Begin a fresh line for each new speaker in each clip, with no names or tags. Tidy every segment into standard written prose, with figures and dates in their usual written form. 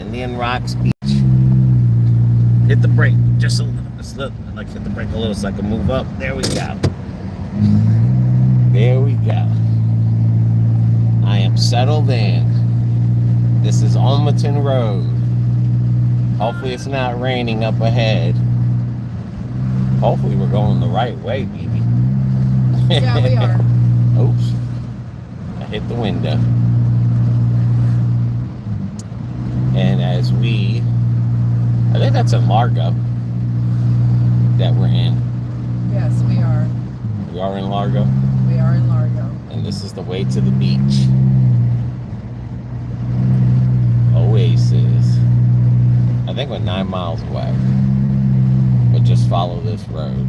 Indian Rocks Beach. Hit the brake just a little. I'd like to hit the brake a little so I can move up. There we go. There we go. I am settled in. This is Almaton Road. Hopefully it's not raining up ahead. Hopefully we're going the right way, baby.
Yeah, we are.
Oops. I hit the window. And as I think that's in Largo that we're in.
Yes, we are.
We are in Largo?
We are in Largo.
And this is the way to the beach. Oasis. I think we're 9 miles away. But just follow this road.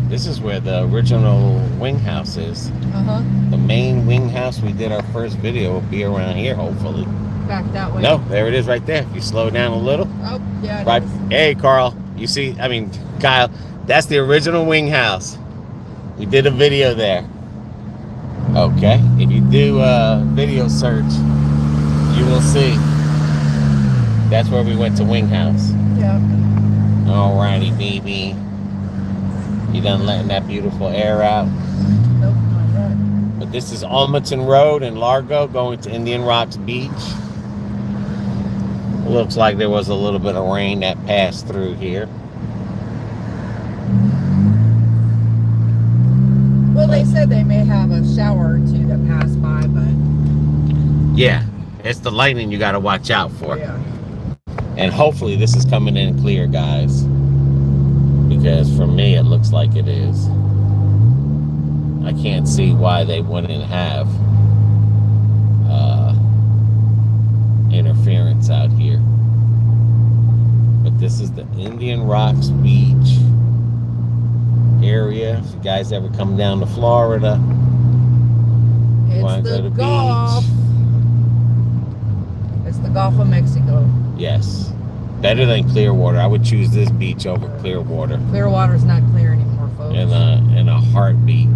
This is where the original wing house is.
Uh-huh.
The main wing house we did our first video will be around here, hopefully.
Back that way.
No, there it is right there. If you slow down a little.
Oh, yeah,
Right.
it is.
Hey, Kyle. That's the original wing house. We did a video there. Okay. If you do a video search, you will see. That's where we went to wing house.
Yeah.
Alrighty, baby. You done letting that beautiful air out?
Nope, not yet.
But this is Almaton Road in Largo going to Indian Rocks Beach. Looks like there was a little bit of rain that passed through here.
Well, they said they may have a shower or two that passed by, but...
Yeah, it's the lightning you got to watch out for.
Yeah.
And hopefully this is coming in clear, guys. Because for me, it looks like it is. I can't see why they wouldn't have interference out here. But this is the Indian Rocks Beach area. If you guys ever come down to Florida,
It's the Gulf. It's the Gulf of Mexico.
Yes. Better than Clearwater. I would choose this beach over Clearwater.
Clearwater's not clear anymore, folks.
In a heartbeat.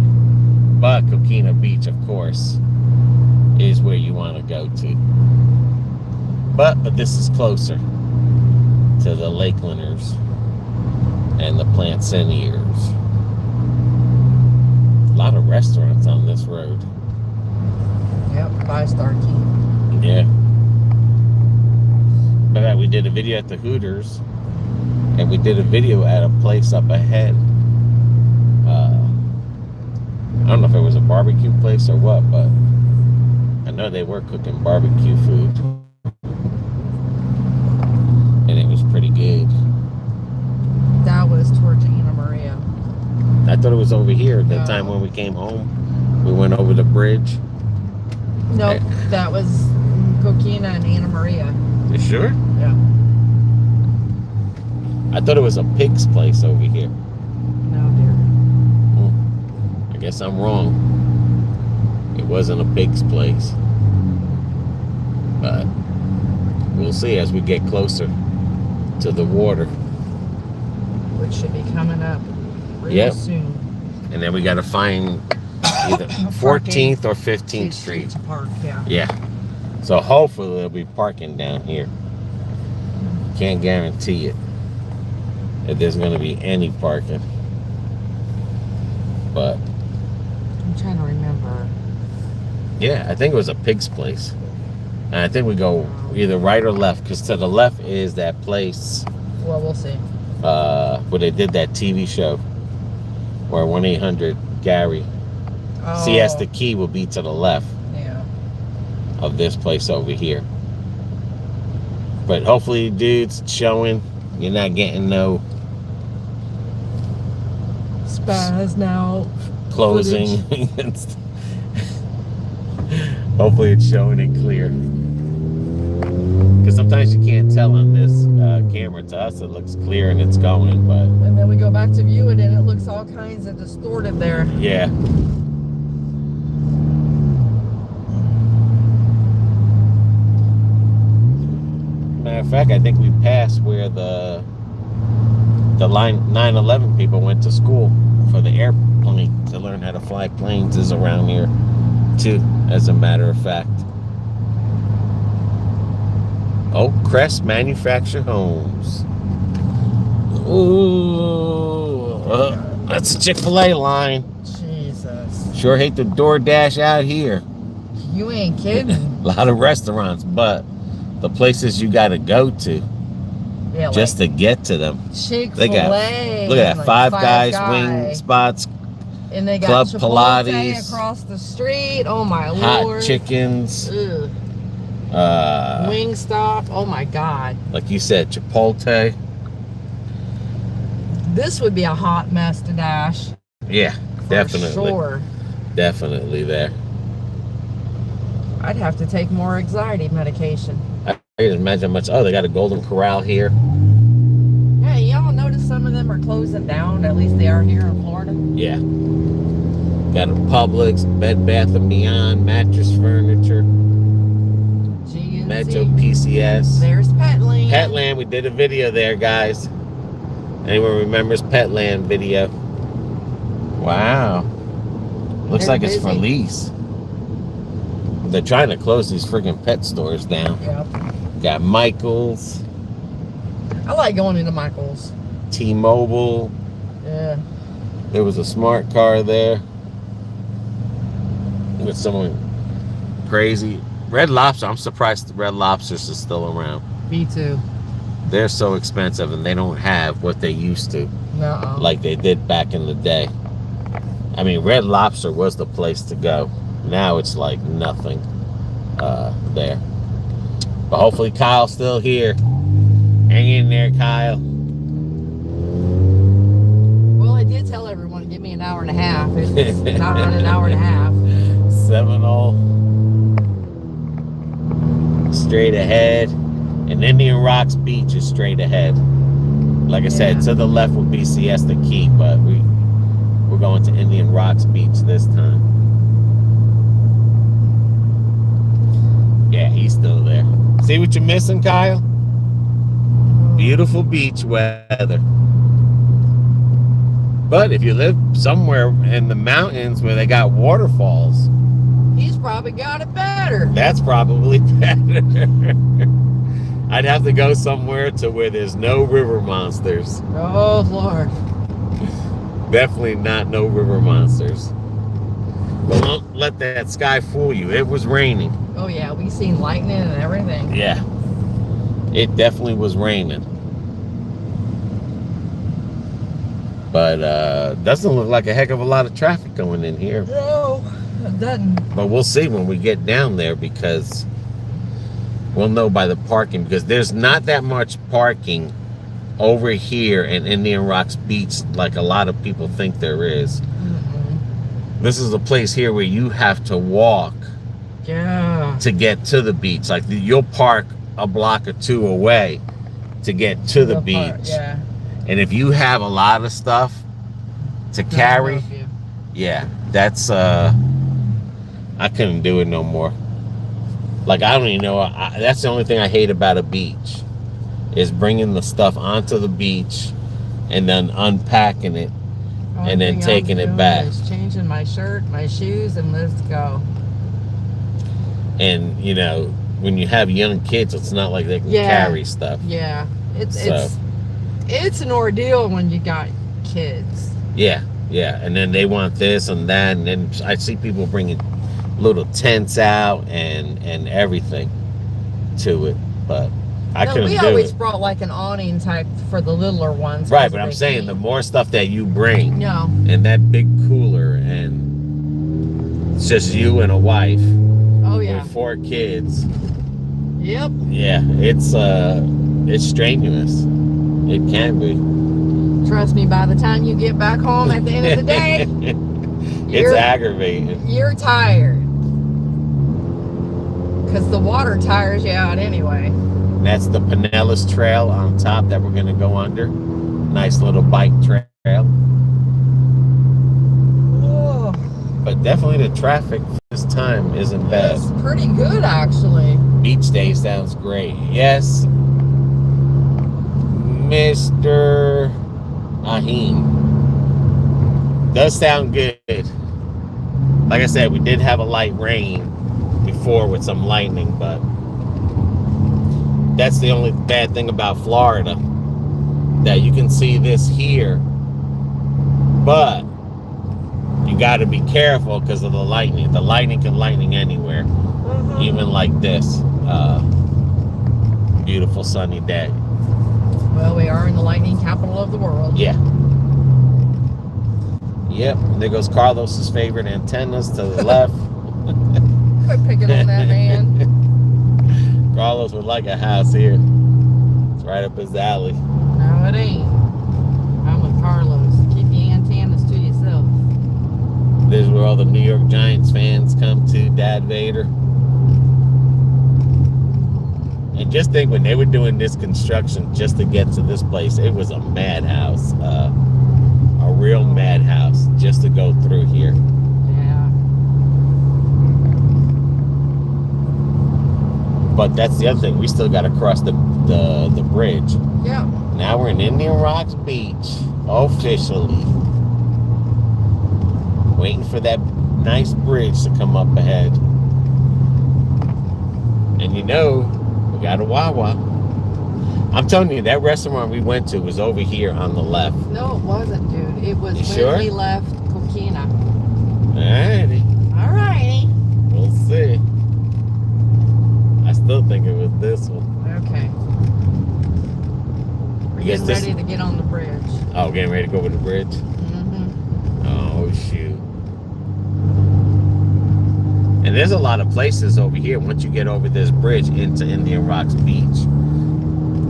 But Coquina Beach, of course, is where you want to go to. But this is closer to the Lakelanders and the Plantiniers. A lot of restaurants on this road.
Yep, 5-star team.
Yeah. But we did a video at the Hooters, and we did a video at a place up ahead. I don't know if it was a barbecue place or what, but I know they were cooking barbecue food. And it was pretty good.
That was towards Anna Maria.
I thought it was over here at the
No.
time when we came home. We went over the bridge.
Nope, that was Coquina and Anna Maria.
You sure?
Yeah.
I thought it was a pig's place over here.
No, dear.
I guess I'm wrong. It wasn't a pig's place. But we'll see as we get closer to the water.
Which should be coming up real
Yep.
soon.
And then we got to find either 14th or 15th Street.
Park, yeah.
Yeah. So hopefully there'll be parking down here. Can't guarantee it that there's going to be any parking. But
I'm trying to remember.
yeah, I think it was a pig's place. And I think we go either right or left, because to the left is that place
Well, we'll see.
where they did that TV show where 1-800-GARY.
Oh,
Siesta Key will be to the left
yeah.
of this place over here. But hopefully, dudes, showing you're not getting no
Spaz now.
closing. Hopefully it's showing it clear. Because sometimes you can't tell on this camera. To us, it looks clear and it's going, but
And then we go back to view it and it looks all kinds of distorted there.
yeah. Matter of fact, I think we passed where the 9/11 people went to school for the airplane to learn how to fly planes is around here too, as a matter of fact. Oak Crest Manufactured Homes. Ooh, that's a Chick-fil-A line.
Jesus.
Sure hate the DoorDash out here.
You ain't kidding.
A lot of restaurants, but the places you got to go to
Yeah,
just
like
to get to them.
Chick-fil-A.
Look at that,
like
Five Guys, wing spots,
and they got
Club
Chipotle
Pilates,
across the street. Oh my
hot
lord.
chickens.
Ugh. Wingstop. Oh my god.
Like you said, Chipotle.
This would be a hot mess to dash.
Yeah, definitely.
Sure.
Definitely there.
I'd have to take more anxiety medication.
I can imagine how much. Oh, they got a Golden Corral here.
Yeah, y'all notice some of them are closing down. At least they are here in Florida.
Yeah. Got a Publix, Bed Bath & Beyond, Mattress Furniture,
GNC.
Metro PCS.
There's Petland.
Petland, we did a video there, guys. Anyone remembers Petland video? Wow. Looks like it's for lease. They're trying to close these freaking pet stores down.
Yep.
Got Michael's.
I like going into Michael's.
T-Mobile.
Yeah.
There was a smart car there. With someone crazy. Red Lobster, I'm surprised the Red Lobsters is still around.
Me too.
They're so expensive and they don't have what they used to.
No.
Like they did back in the day. I mean, Red Lobster was the place to go. Now it's like nothing there. But hopefully Kyle's still here. Hang in there, Kyle.
Well, I did tell everyone to give me an hour and a half. It's not running an hour and a half.
7-0. Straight ahead. And Indian Rocks Beach is straight ahead. Like I said, to the left would be Siesta Key, but we're going to Indian Rocks Beach this time. Yeah, he's still there. See what you're missing, Kyle? Beautiful beach weather. But if you live somewhere in the mountains where they got waterfalls,
he's probably got it better.
That's probably better. I'd have to go somewhere to where there's no river monsters.
Oh, Lord.
Definitely not no river monsters. But don't let that sky fool you. It was raining.
Oh, yeah. We seen lightning and everything.
Yeah. It definitely was raining. But doesn't look like a heck of a lot of traffic going in here.
No, it doesn't.
But we'll see when we get down there because we'll know by the parking. Because there's not that much parking over here in Indian Rocks Beach like a lot of people think there is. This is a place here where you have to walk to get to the beach. Like you'll park a block or two away to get to the beach.
Yeah.
And if you have a lot of stuff to carry, yeah, that's I couldn't do it no more. Like I don't even know. That's the only thing I hate about a beach is bringing the stuff onto the beach and then unpacking it and then taking it back.
Changing my shirt, my shoes, and let's go.
And you know, when you have young kids, it's not like they can carry stuff.
Yeah, it's an ordeal when you got kids.
Yeah, yeah, and then they want this and that, and then I see people bringing little tents out and everything to it, but I couldn't do it.
We always brought like an awning type for the littler ones.
Right, but I'm saying the more stuff that you bring,
no,
and that big cooler, and it's just you and a wife.
Oh yeah.
With 4 kids.
Yep.
Yeah, it's strenuous. It can be.
Trust me, by the time you get back home at the end of the day,
it's aggravating.
You're tired. Because the water tires you out anyway.
That's the Pinellas Trail on top that we're going to go under. Nice little bike trail.
Oh.
But definitely the traffic this time isn't bad.
It's pretty good, actually.
Beach day sounds great. Yes, Mr. Ahim. Does sound good. Like I said, we did have a light rain before with some lightning, but that's the only bad thing about Florida, that you can see this here, but you got to be careful because of the lightning. The lightning can lightning anywhere, even like this. Beautiful sunny day.
Well, we are in the lightning capital of the world.
Yeah. Yep. There goes Carlos's favorite antennas to the left.
Quit picking on that man.
Carlos would like a house here. It's right up his alley.
No, it ain't. I'm with Carlos. Keep the antennas to yourself.
This is where all the New York Giants fans come to, Dad Vader. And just think, when they were doing this construction just to get to this place, it was a madhouse. A real madhouse just to go through here.
Yeah.
But that's the other thing. We still got to cross the bridge.
Yeah.
Now we're in Indian Rocks Beach, officially. Waiting for that nice bridge to come up ahead. And you know, we got a Wawa. I'm telling you, that restaurant we went to was over here on the left.
No, it wasn't, dude. It was when we left Coquina.
Alrighty.
Alrighty.
We'll see. I still think it was this one.
Okay. We're getting ready to get on the bridge.
Oh, getting ready to go over the bridge?
Mm-hmm.
Oh, shoot. And there's a lot of places over here once you get over this bridge into Indian Rocks Beach.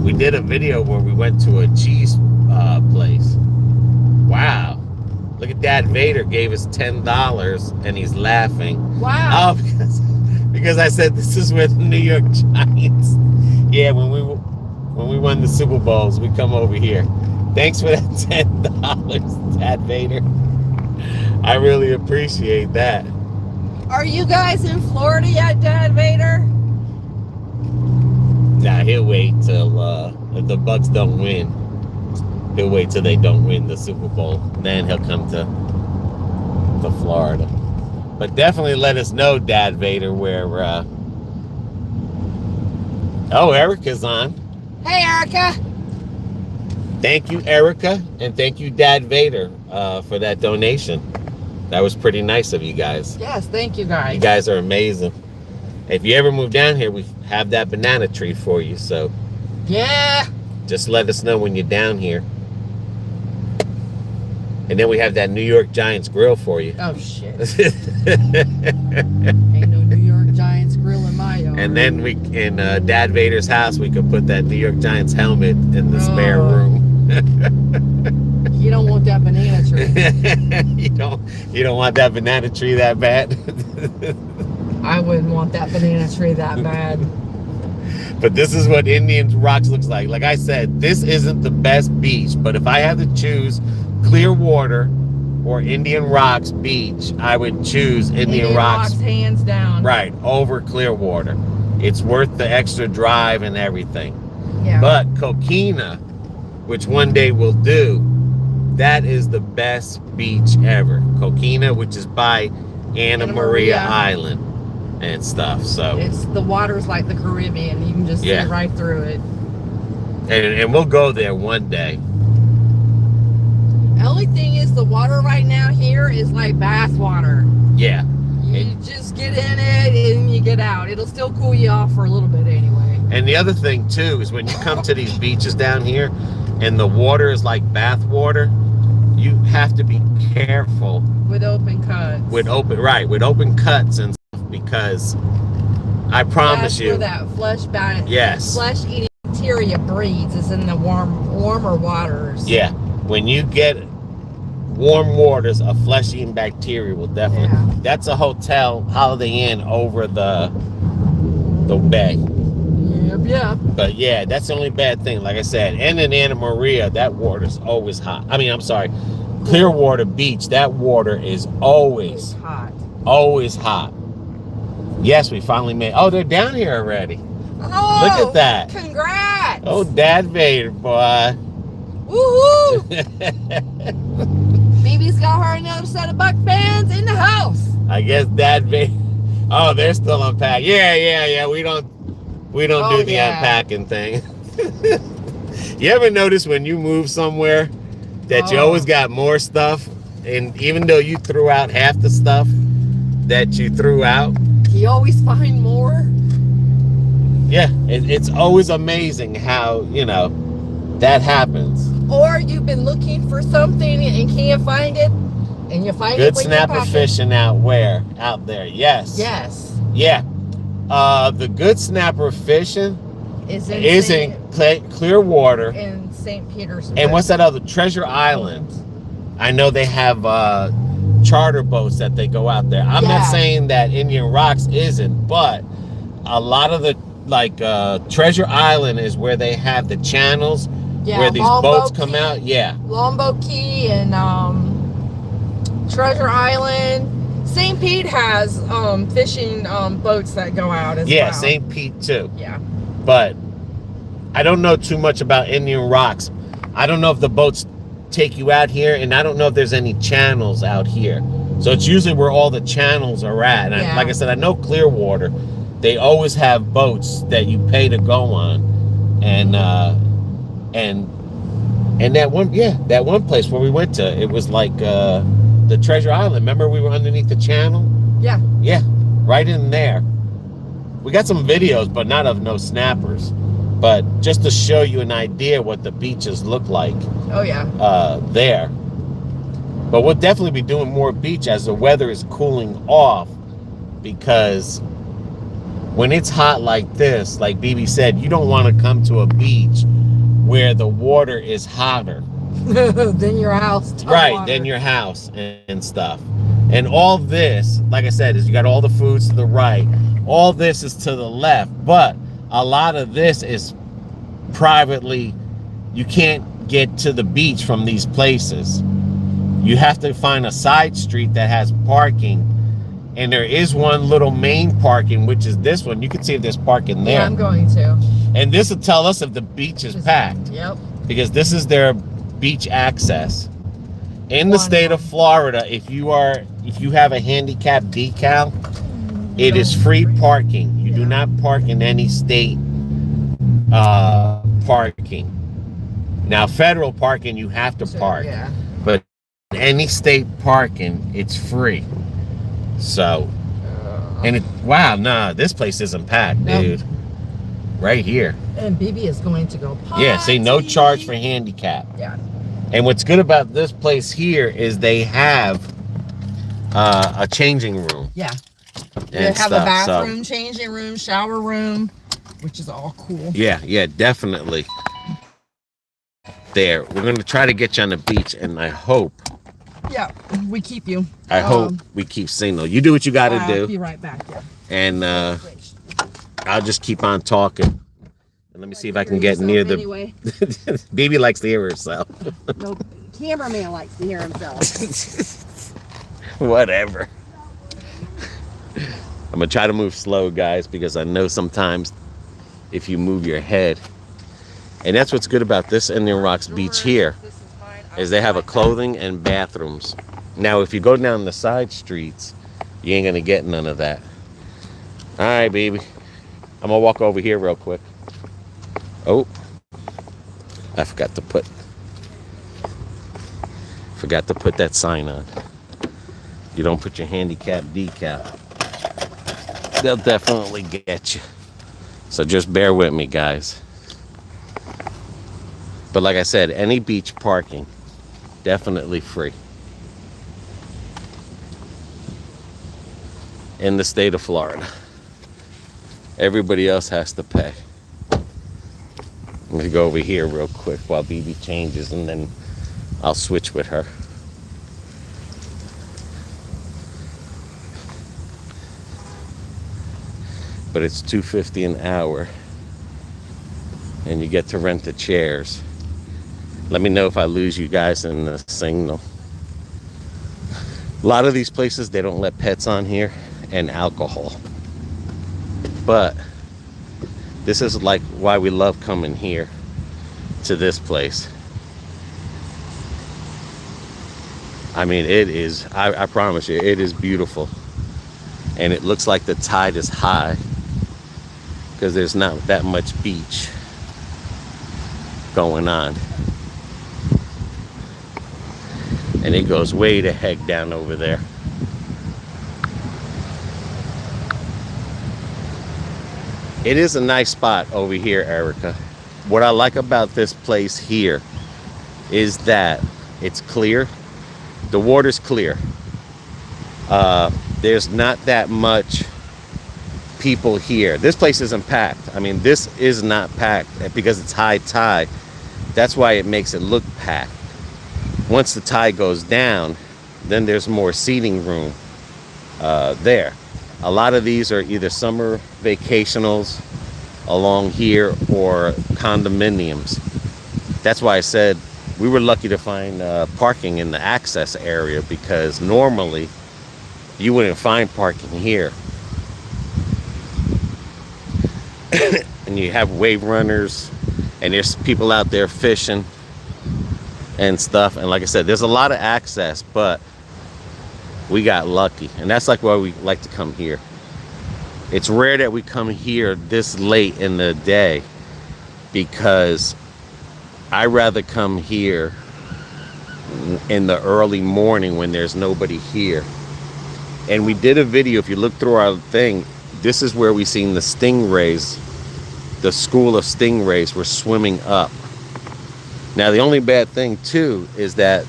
We did a video where we went to a cheese place. Wow. Look at Dad Vader gave us $10 and he's laughing.
Wow.
Oh, because I said this is where the New York Giants. Yeah, when we won the Super Bowls, we come over here. Thanks for that $10, Dad Vader. I really appreciate that.
Are you guys in Florida yet, Dad Vader?
Nah, he'll wait till if the Bucks don't win. He'll wait till they don't win the Super Bowl. Then he'll come to Florida. But definitely let us know, Dad Vader, where oh, Erica's on.
Hey, Erica.
Thank you, Erica, and thank you, Dad Vader, for that donation. That was pretty nice of you guys.
Yes, thank you guys.
You guys are amazing. If you ever move down here, we have that banana tree for you. So
yeah,
just let us know when you're down here. And then we have that New York Giants grill for you.
Oh, shit. Ain't no New York Giants grill in my yard.
And then in Dad Vader's house, we could put that New York Giants helmet in the spare room.
You don't want that banana tree.
You don't want that banana tree that bad.
I wouldn't want that banana tree that bad.
But this is what Indian Rocks looks like. Like I said, this isn't the best beach, but if I had to choose Clearwater or Indian Rocks Beach, I would choose Indian Rocks
hands down.
Right, over Clearwater. It's worth the extra drive and everything.
Yeah.
But Coquina, which one day we'll do, that is the best beach ever. Coquina, which is by Anna Maria Island and stuff. So
the water's like the Caribbean. You can just see right through it.
And we'll go there one day.
The only thing is the water right now here is like bath water.
Yeah.
You just get in it and you get out. It'll still cool you off for a little bit anyway.
And the other thing too is when you come to these beaches down here and the water is like bath water, you have to be careful
with open cuts.
With open cuts and stuff, because I promise you
that flesh-eating bacteria breeds is in the warmer waters.
Yeah, when you get warm waters, a flesh-eating bacteria will definitely. Yeah. That's a hotel, Holiday Inn over the bay.
Yep.
But yeah, that's the only bad thing. Like I said, and in Anna Maria, that water's always hot. I mean, I'm sorry, Clearwater Beach, that water is always
hot.
Always hot. Yes, we finally made. Oh, they're down here already.
Oh,
look at that!
Congrats!
Oh, Dad Vader, boy.
Woohoo! Baby's got her another set of Buck fans in the house.
I guess Dad Vader. Oh, they're still unpacked. Yeah. We We don't
Oh,
do the
yeah.
unpacking thing. You ever notice when you move somewhere that you always got more stuff, and even though you threw out half the stuff that you threw out,
you always find more?
Yeah, it's always amazing how, that happens.
Or you've been looking for something and can't find it, and you find
Good
it when
snapper
you're packing.
fishing out where? Out there, yes.
Yes.
Yeah. The good snapper fishing is in clear water.
In St. Petersburg.
And what's that other? Treasure Island. I know they have charter boats that they go out there. I'm not saying that Indian Rocks isn't, but a lot of the, Treasure Island is where they have the channels where these boats come out. Yeah.
Longboat Key and Treasure Island. St. Pete has fishing boats that go out as well.
Yeah, St. Pete too.
Yeah.
But I don't know too much about Indian Rocks. I don't know if the boats take you out here, and I don't know if there's any channels out here. So it's usually where all the channels are at. And like I said, I know Clearwater, they always have boats that you pay to go on. And that one place where we went to, it was like the Treasure Island. Remember we were underneath the channel?
Yeah.
Yeah, right in there. We got some videos, but not of no snappers. But just to show you an idea what the beaches look like.
Oh, yeah.
There. But we'll definitely be doing more beach as the weather is cooling off, because when it's hot like this, like BB said, you don't want to come to a beach where the water is hotter
than your house.
Than your house and stuff. And all this, like I said, is you got all the foods to the right. All this is to the left, but a lot of this is privately. You can't get to the beach from these places. You have to find a side street that has parking, and there is one little main parking, which is this one. You can see if there's parking there.
Yeah, I'm going to. And
this will tell us if the beach is packed.
Yep.
Because this is their beach access. In the state of Florida, if you have a handicap decal, it is free parking. You do not park in any state parking. Now, federal parking, you have to park.
Yeah.
But any state parking, it's free. So, and this place isn't packed, dude. Right here.
And BB is going to go potty.
Yeah, see, no charge for handicap.
Yeah.
And what's good about this place here is they have a changing room.
Yeah. They have a bathroom, changing room, shower room, which is all cool.
Yeah, definitely. There. We're going to try to get you on the beach, and I hope.
Yeah, we keep you.
I hope we keep signal. You do what you got to do.
I'll be right back. Yeah.
And I'll just keep on talking. And let me see if I can get near the...
Anyway.
Baby likes to hear herself.
No, cameraman likes to hear himself.
Whatever. I'm going to try to move slow, guys, because I know sometimes if you move your head... And that's what's good about this Indian Rocks beach here, is they have a clothing and bathrooms. Now, if you go down the side streets, you ain't going to get none of that. All right, baby. I'm going to walk over here real quick. Oh, I forgot to put that sign on. You don't put your handicap decal, they'll definitely get you. So just bear with me, guys. But like I said, any beach parking, definitely free. In the state of Florida. Everybody else has to pay. I'm going to go over here real quick while BB changes, and then I'll switch with her. But it's $2.50 an hour, and you get to rent the chairs. Let me know if I lose you guys in the signal. A lot of these places, they don't let pets on here and alcohol. But this is like why we love coming here to this place. I mean, it is, I promise you, it is beautiful. And it looks like the tide is high. because there's not that much beach going on. And it goes way the heck down over there. It is a nice spot over here, Erica. What I like about this place here is that it's clear. The water's clear. There's not that much people here. This place isn't packed. I mean, this is not packed because it's high tide. That's why it makes it look packed. Once the tide goes down, then there's more seating room there. A lot of these are either summer vacationals along here or condominiums. That's why I said we were lucky to find parking in the access area, because normally you wouldn't find parking here. And you have wave runners, and there's people out there fishing and stuff. And like I said, there's a lot of access, but we got lucky. And that's like why we like to come here. It's rare that we come here this late in the day, because I rather come here in the early morning when there's nobody here. And we did a video, if you look through our thing, this is where we seen the stingrays. The school of stingrays were swimming up. Now the only bad thing too is that,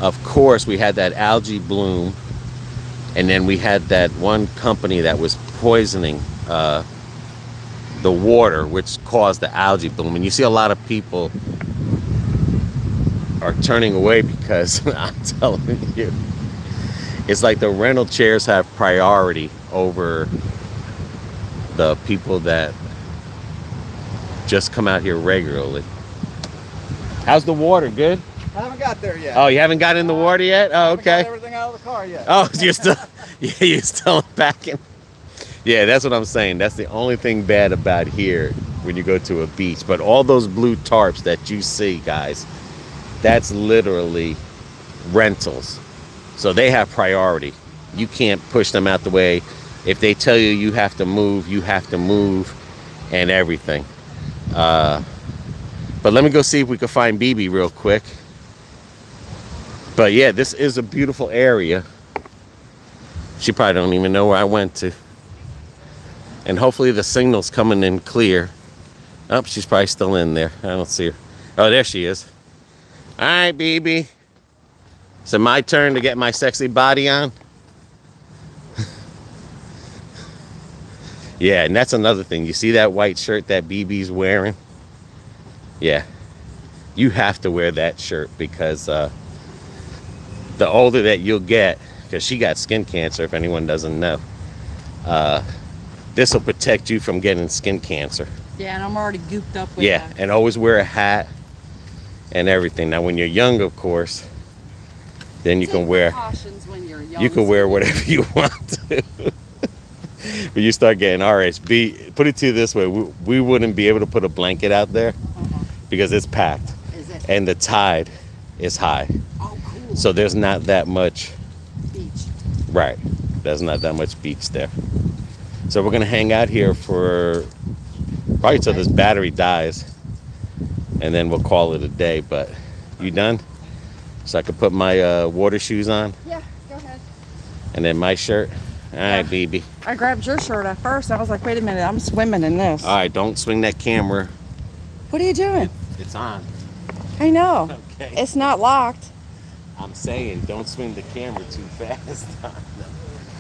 of course, we had that algae bloom, and then we had that one company that was poisoning the water, which caused the algae bloom. And you see a lot of people are turning away because I'm telling you, it's like the rental chairs have priority over the people that just come out here regularly. How's the water? Good?
I haven't got there yet.
Oh, you haven't got in the water yet? Oh, okay.
I haven't got everything out of the car yet.
Oh, you're still, yeah, you're still packing. Yeah, that's what I'm saying. That's the only thing bad about here when you go to a beach. But all those blue tarps that you see, guys, that's literally rentals. So they have priority. You can't push them out the way. If they tell you you have to move, you have to move, and everything. But let me go see if we can find BB real quick. But yeah, this is a beautiful area. She probably don't even know where I went to. And hopefully the signal's coming in clear. Oh, she's probably still in there. I don't see her. Oh, there she is. All right, BB. Is it my turn to get my sexy body on? Yeah, and that's another thing. You see that white shirt that BB's wearing? Yeah. You have to wear that shirt, because the older that you'll get, because she got skin cancer, if anyone doesn't know, this will protect you from getting skin cancer.
Yeah, and I'm already gooped up with
Yeah,
that.
and always wear a hat and everything. Now, when you're young, of course, then you can wear,
When you're young,
you can wear whatever you want to. When you start getting RSV, put it to you this way, we wouldn't be able to put a blanket out there because it's packed.
Is it?
And the tide is high.
Oh, cool.
So there's not that much.
Beach.
Right. There's not that much beach there. So we're going to hang out here for probably till this battery dies. And then we'll call it a day. But you done? So I could put my water shoes on?
Yeah, go ahead.
And then my shirt? All right, baby.
I grabbed your shirt at first. I was like, wait a minute, I'm swimming in this.
All right, don't swing that camera.
What are you doing?
It's on.
I know.
Okay.
It's not locked.
I'm saying don't swing the camera too fast.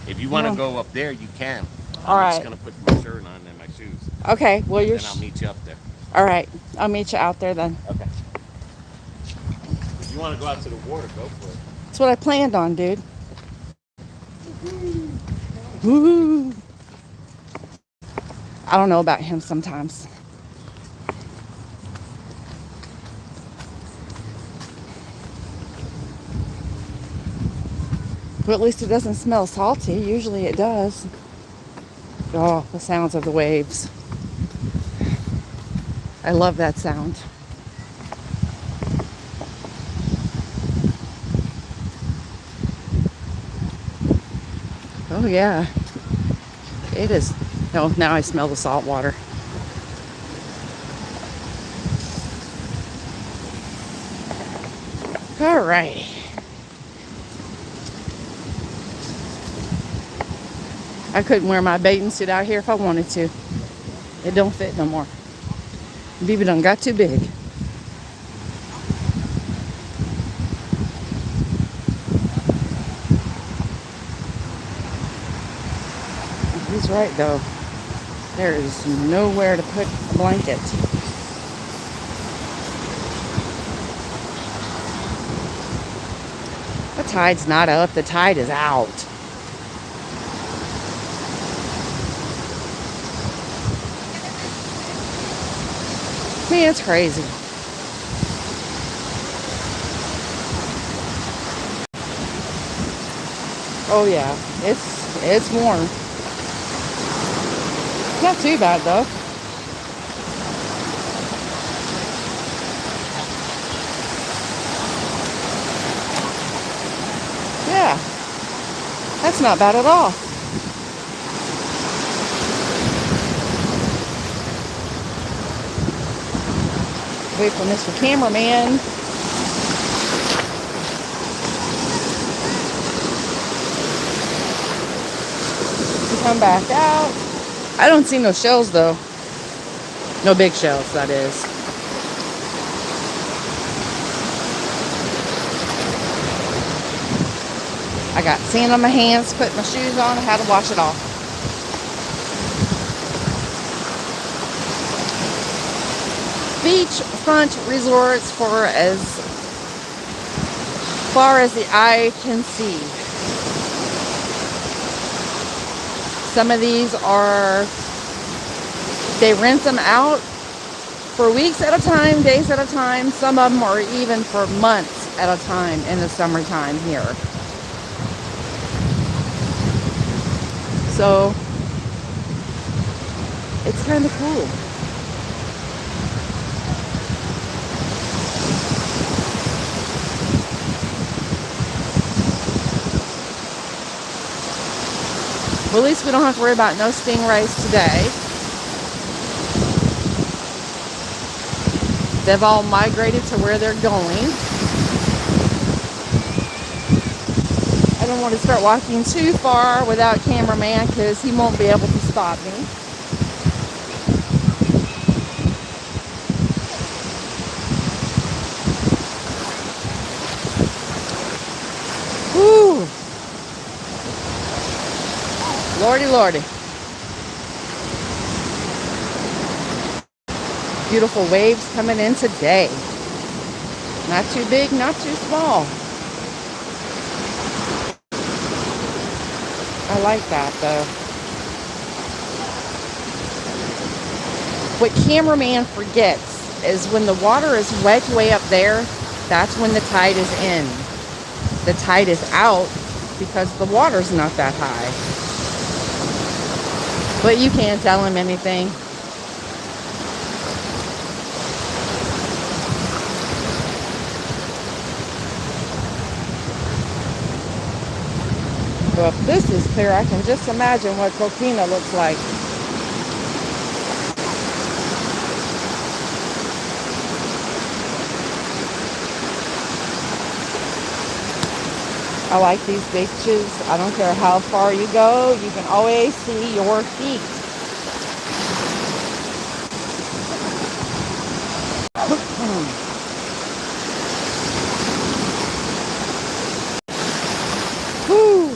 If you want to go up there, you can.
All
I'm
right.
just going to put my shirt on and my shoes.
Okay, well, you're...
Then I'll meet you up there.
All right, I'll meet you out there then.
Okay. If you want to go out to the water, go for it.
That's what I planned on, dude. Woo! I don't know about him sometimes. But at least it doesn't smell salty. Usually it does. Oh, the sounds of the waves. I love that sound. Oh yeah. It is Oh, now I smell the salt water. All right. I couldn't wear my bathing suit out here if I wanted to. It don't fit no more. Baby done got too big. He's right though. There is nowhere to put a blanket. The tide's not up, the tide is out. Man, it's crazy. Oh yeah, it's warm. Not too bad though. Yeah, that's not bad at all. Wait for Mr. Cameraman. To come back out. I don't see no shells though. No big shells, that is. I got sand on my hands, put my shoes on, I had to wash it off. Beachfront resorts for as far as the eye can see. Some of these are, they rent them out for weeks at a time, days at a time. Some of them are even for months at a time in the summertime here. So it's kind of cool. Well, at least we don't have to worry about no stingrays today. They've all migrated to where they're going. I don't want to start walking too far without cameraman because he won't be able to stop me. Whew. Lordy, lordy. Beautiful waves coming in today. Not too big, not too small. I like that though. What cameraman forgets is when the water is wedged way up there, that's when the tide is in. The tide is out because the water's not that high. But you can't tell him anything. So if this is clear, I can just imagine what Coquina looks like. I like these beaches. I don't care how far you go, you can always see your feet. Whew.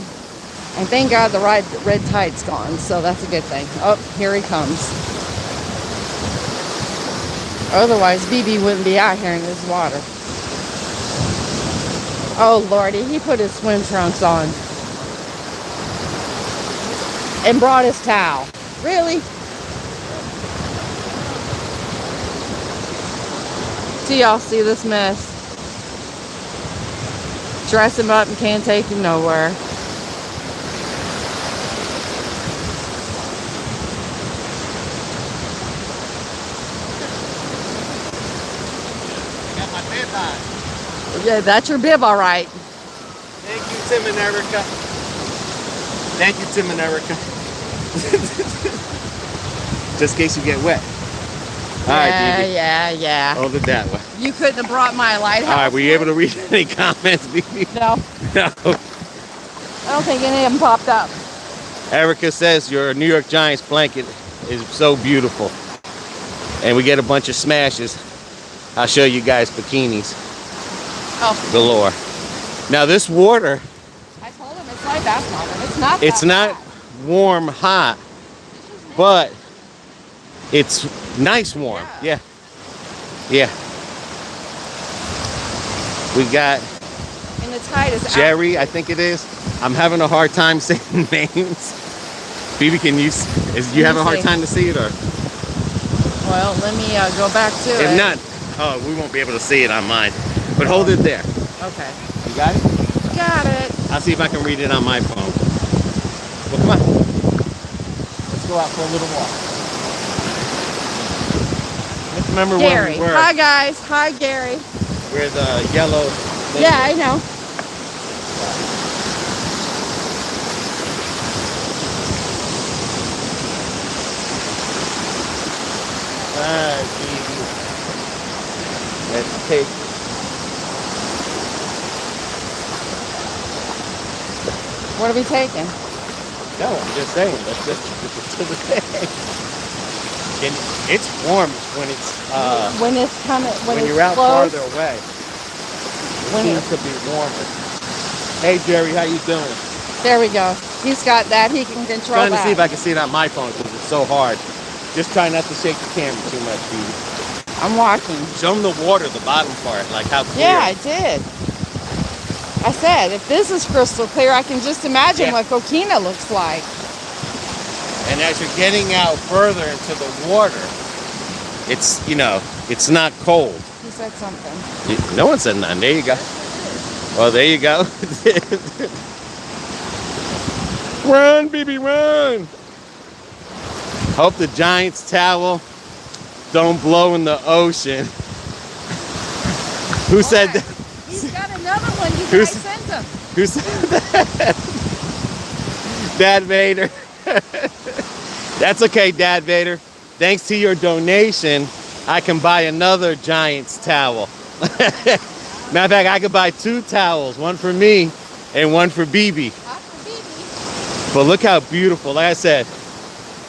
And thank God the red tide's gone, so that's a good thing. Oh, here he comes. Otherwise, BB wouldn't be out here in this water. Oh, Lordy, he put his swim trunks on. And brought his towel. Really? See, y'all see this mess. Dress him up and can't take him nowhere.
Got my bib on.
Yeah, that's your bib, all right.
Thank you, Tim and Erica. Thank you, Tim and Erica.
just in case you get wet. All right, BB.
Yeah.
Hold it that way.
You couldn't have brought my lighthouse.
All right, were you able to
one?
read any comments, BB?
No,
No.
I don't think any of them popped up.
Erica says your New York Giants blanket is so beautiful. And we get a bunch of smashes. I'll show you guys bikinis
Oh,
galore. Now this water,
I told him it's like that water.
it's not warm hot, but it's nice warm. Yeah. We got
And the tide is
Jerry, I think it is. I'm having a hard time saying names. BB, can you? You having a hard time to see it, or?
Well, let me go back to it.
If not, oh, we won't be able to see it on mine. But hold it there.
Okay.
You got it?
Got it.
I'll see if I can read it on my phone. Well, come on. Let's go out for a little walk. Let's remember where
Gary.
we were.
Hi, guys. Hi, Gary.
Where the yellow thing
Yeah, I
is.
know.
Alright, baby. Let's take.
What are we taking?
No, I'm just saying. Let's just get to the thing. And it's warm when it's
When it's coming, when it's
you're out
close,
farther away.
When
It seems to be warmer. Hey Jerry, how you doing?
there we go. He's got that. He can control
Trying to
that.
see if I can see it on my phone because it's so hard. Just try not to shake the camera too much, dude.
I'm walking.
Show them the water, the bottom part, like how clear.
Yeah, I did. I said, if this is crystal clear, I can just imagine
Yeah.
what Coquina looks like.
And as you're getting out further into the water, it's, it's not cold.
He said something.
No one said nothing. There you go. Well, there you go. Run, baby, run. Hope the Giants towel don't blow in the ocean. Who said that?
He's got another one. You
Who's-
guys sent him.
Who said that? Dad Vader. That's okay, Dad Vader. Thanks to your donation, I can buy another Giants towel. Matter of fact, I could buy 2 towels, one for me and one for BB. But look how beautiful, like I said.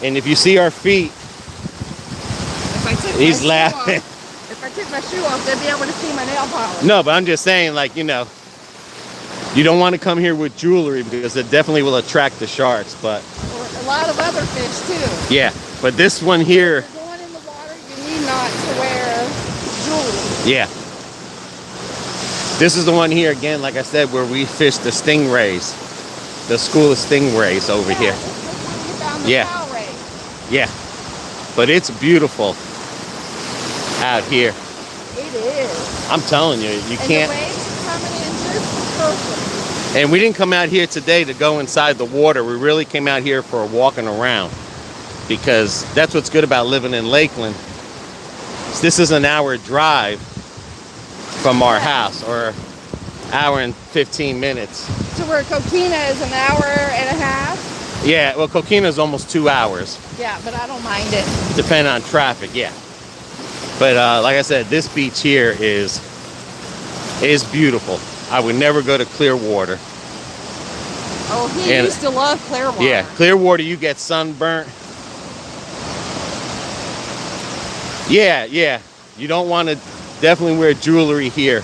And if you see our feet,
If I took
he's
my shoe
laughing.
off- If I took my shoe off, they'd be able to see my nail polish.
No, but I'm just saying, like, you don't want to come here with jewelry because it definitely will attract the sharks. But
Or a lot of other fish, too.
yeah, but this one here,
If you're going in the water, you need not to wear jewelry.
yeah. This is the one here again, like I said, where we fish the stingrays. The school of stingrays over here.
This is where you found the
Yeah.
cow ray.
Yeah. But it's beautiful out here.
It is.
I'm telling you, you
And
can't.
the waves are coming in just perfect.
And we didn't come out here today to go inside the water. We really came out here for walking around. Because that's what's good about living in Lakeland. This is an hour drive from our house, or hour and 15 minutes.
To where Coquina is an hour and a half.
Yeah, well, Coquina is almost 2 hours,
Yeah, but I don't mind it.
depending on traffic, yeah. But like I said, this beach here is beautiful. I would never go to Clearwater.
Oh, he
And-
used to love Clearwater.
Yeah, Clearwater, you get sunburnt. Yeah. You don't want to definitely wear jewelry here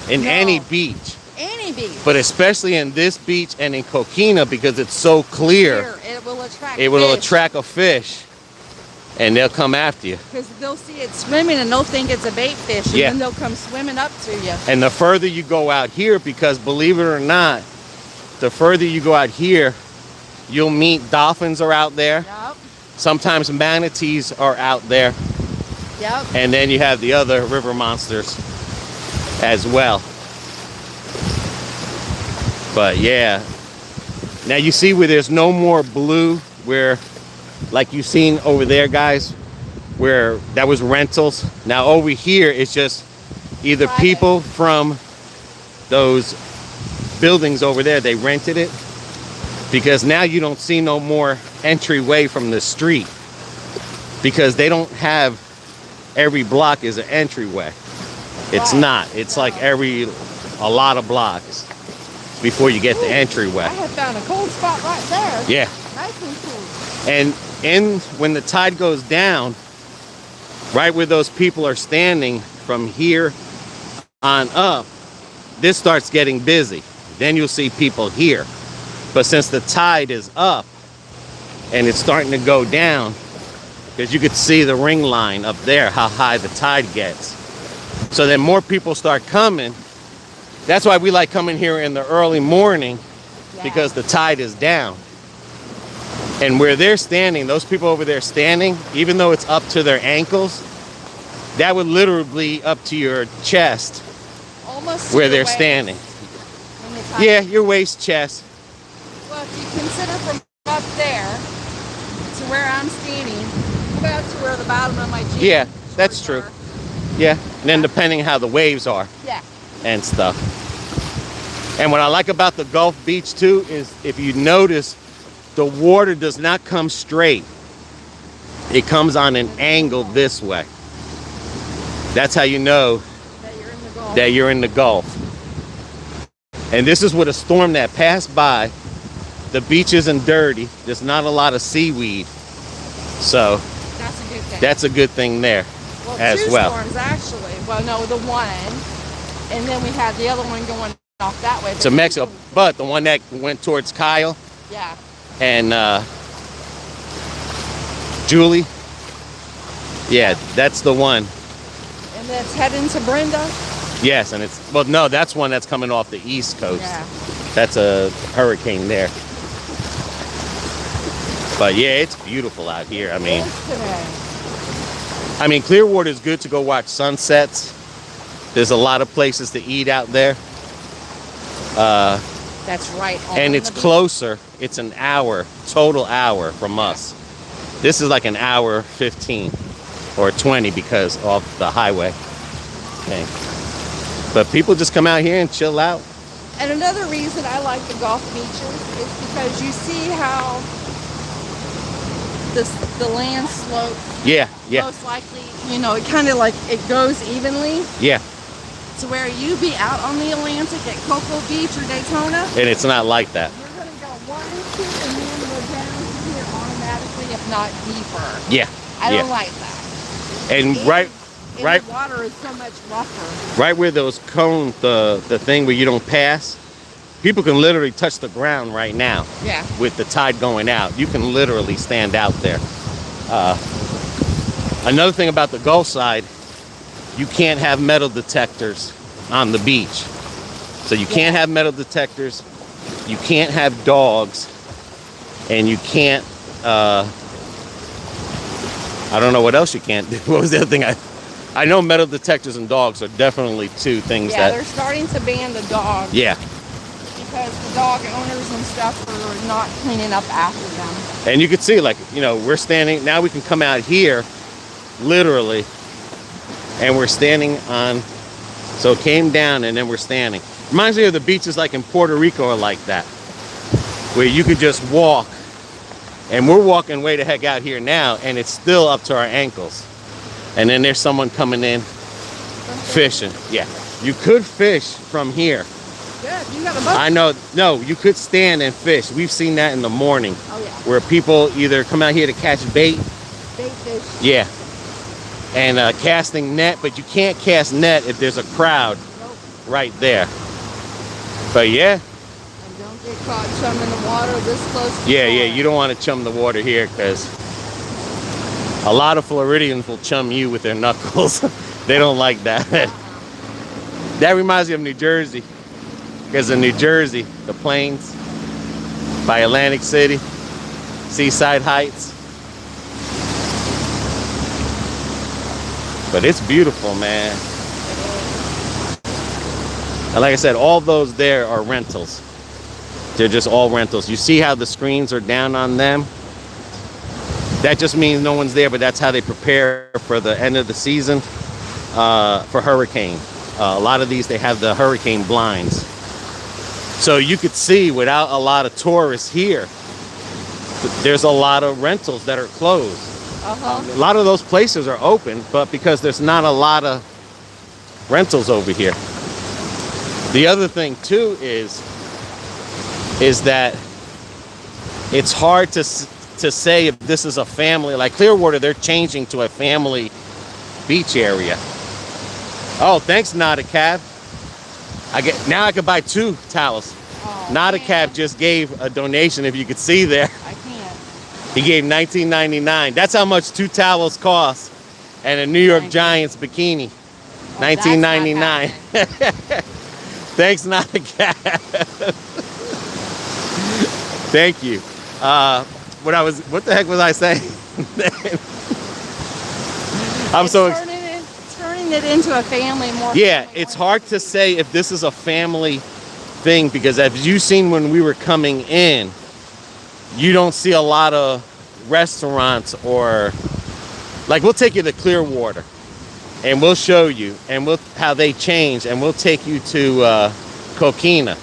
in
No.
any beach.
Any beach.
But especially in this beach and in Coquina, because it's so clear,
It will attract
it will
fish.
attract a fish and they'll come after you.
Because they'll see it swimming and they'll think it's a bait fish. And
Yeah.
then they'll come swimming up to you.
And the further you go out here, because believe it or not, the further you go out here, you'll meet dolphins are out there.
Yep.
Sometimes manatees are out there.
Yep.
And then you have the other river monsters as well. But yeah. Now you see where there's no more blue, where like you've seen over there, guys, where that was rentals. Now over here, it's just either
Private.
people from those buildings over there, they rented it. Because now you don't see no more entryway from the street. because they don't have every block is an entryway. It's
Right.
not. It's like a lot of blocks before you get the entryway.
I had found a cold spot right there.
Yeah.
Nice and cool.
And when the tide goes down, right where those people are standing from here on up, this starts getting busy. Then you'll see people here. But since the tide is up and it's starting to go down, because you could see the ring line up there, how high the tide gets. So then more people start coming. That's why we like coming here in the early morning, because the tide is down. And where they're standing, those people over there standing, even though it's up to their ankles, that would literally be up to your chest.
Almost
where
to
they're
your waist
standing.
when the tide-
Yeah, your waist, chest.
Well, if you consider from up there to where I'm standing, about to where the bottom of my jeans.
Yeah, that's
shorts
true.
are.
Yeah, and then depending how the waves are
Yeah.
and stuff. And what I like about the Gulf Beach too is if you notice, the water does not come straight. It comes on an angle this way. That's how you know
That you're in the Gulf.
that you're in the Gulf. And this is with a storm that passed by. The beach isn't dirty. There's not a lot of seaweed. So
That's a good thing.
that's a good thing there as
two
well.
storms actually. Well, no, the one, and then we had the other one going off that way.
To Mexico. But the one that went towards Kyle
Yeah.
and Julie. Yeah, that's the one.
And that's heading to Brenda.
Yes, and it's, well, no, that's one that's coming off the East Coast.
Yeah.
That's a hurricane there. But yeah, it's beautiful out here. I mean, Clearwater is good to go watch sunsets. There's a lot of places to eat out there.
That's right.
And it's closer. It's an hour, total hour from us. This is like an hour 15 or 20 because of the highway. Okay. But people just come out here and chill out.
And another reason I like the Gulf beaches is because you see how the land slopes.
Yeah, yeah,
Most likely, it kind of like it goes evenly
yeah.
to where you be out on the Atlantic at Cocoa Beach or Daytona.
And it's not like that.
You're going to go 1 and 2 and then go down to here automatically, if not deeper.
Yeah,
I
yeah.
don't like that.
And
And
right
the water is so much rougher.
right where those cones, the thing where you don't pass, people can literally touch the ground right now.
Yeah.
With the tide going out, you can literally stand out there. Another thing about the Gulf side, you can't have metal detectors on the beach. So you can't have metal detectors, you can't have dogs, and you can't, I don't know what else you can't do. What was the other thing? I know metal detectors and dogs are definitely two things
Yeah,
that...
they're starting to ban the dogs.
Yeah.
Because the dog owners and stuff are not cleaning up after them.
And you can see, like, we're standing, now we can come out here, literally, and we're standing on, so it came down and then we're standing. Reminds me of the beaches like in Puerto Rico or like that, where you could just walk, and we're walking way the heck out here now, and it's still up to our ankles. And then there's someone coming in, fishing. Yeah, you could fish from here.
Good, you got a boat?
I know, no, you could stand and fish. We've seen that in the morning.
Oh, yeah.
Where people either come out here to catch bait.
Bait fish.
Yeah. And casting net, but you can't cast net if there's a crowd right there. But yeah.
And don't get caught chumming the water this close to
Yeah,
shore.
you don't want to chum the water here because a lot of Floridians will chum you with their knuckles. They don't like that. That reminds me of New Jersey. Because in New Jersey, the plains by Atlantic City, Seaside Heights. But it's beautiful, man. And like I said, all those there are rentals. They're just all rentals. You see how the screens are down on them? That just means no one's there, but that's how they prepare for the end of the season for hurricane. A lot of these, they have the hurricane blinds. So you could see without a lot of tourists here, there's a lot of rentals that are closed.
Uh-huh.
A lot of those places are open, but because there's not a lot of rentals over here. The other thing too is that it's hard to say if this is a family. Like Clearwater, they're changing to a family beach area. Oh, thanks, Not a Cab. Now I can buy 2 towels.
Oh,
Not a Cab just gave a donation, if you could see there.
I can't.
He gave $19.99. That's how much 2 towels cost. And a New York
Thank you.
Giants bikini.
Well, that's not
$19.99.
happening.
Thanks, Not a Cab. Thank you. What the heck was I saying?
Turning it into a family more.
Yeah,
family
it's hard to say if this is a family thing, because as you've seen when we were coming in, you don't see a lot of restaurants, or like we'll take you to Clearwater and we'll show you and how they change, and we'll take you to Coquina.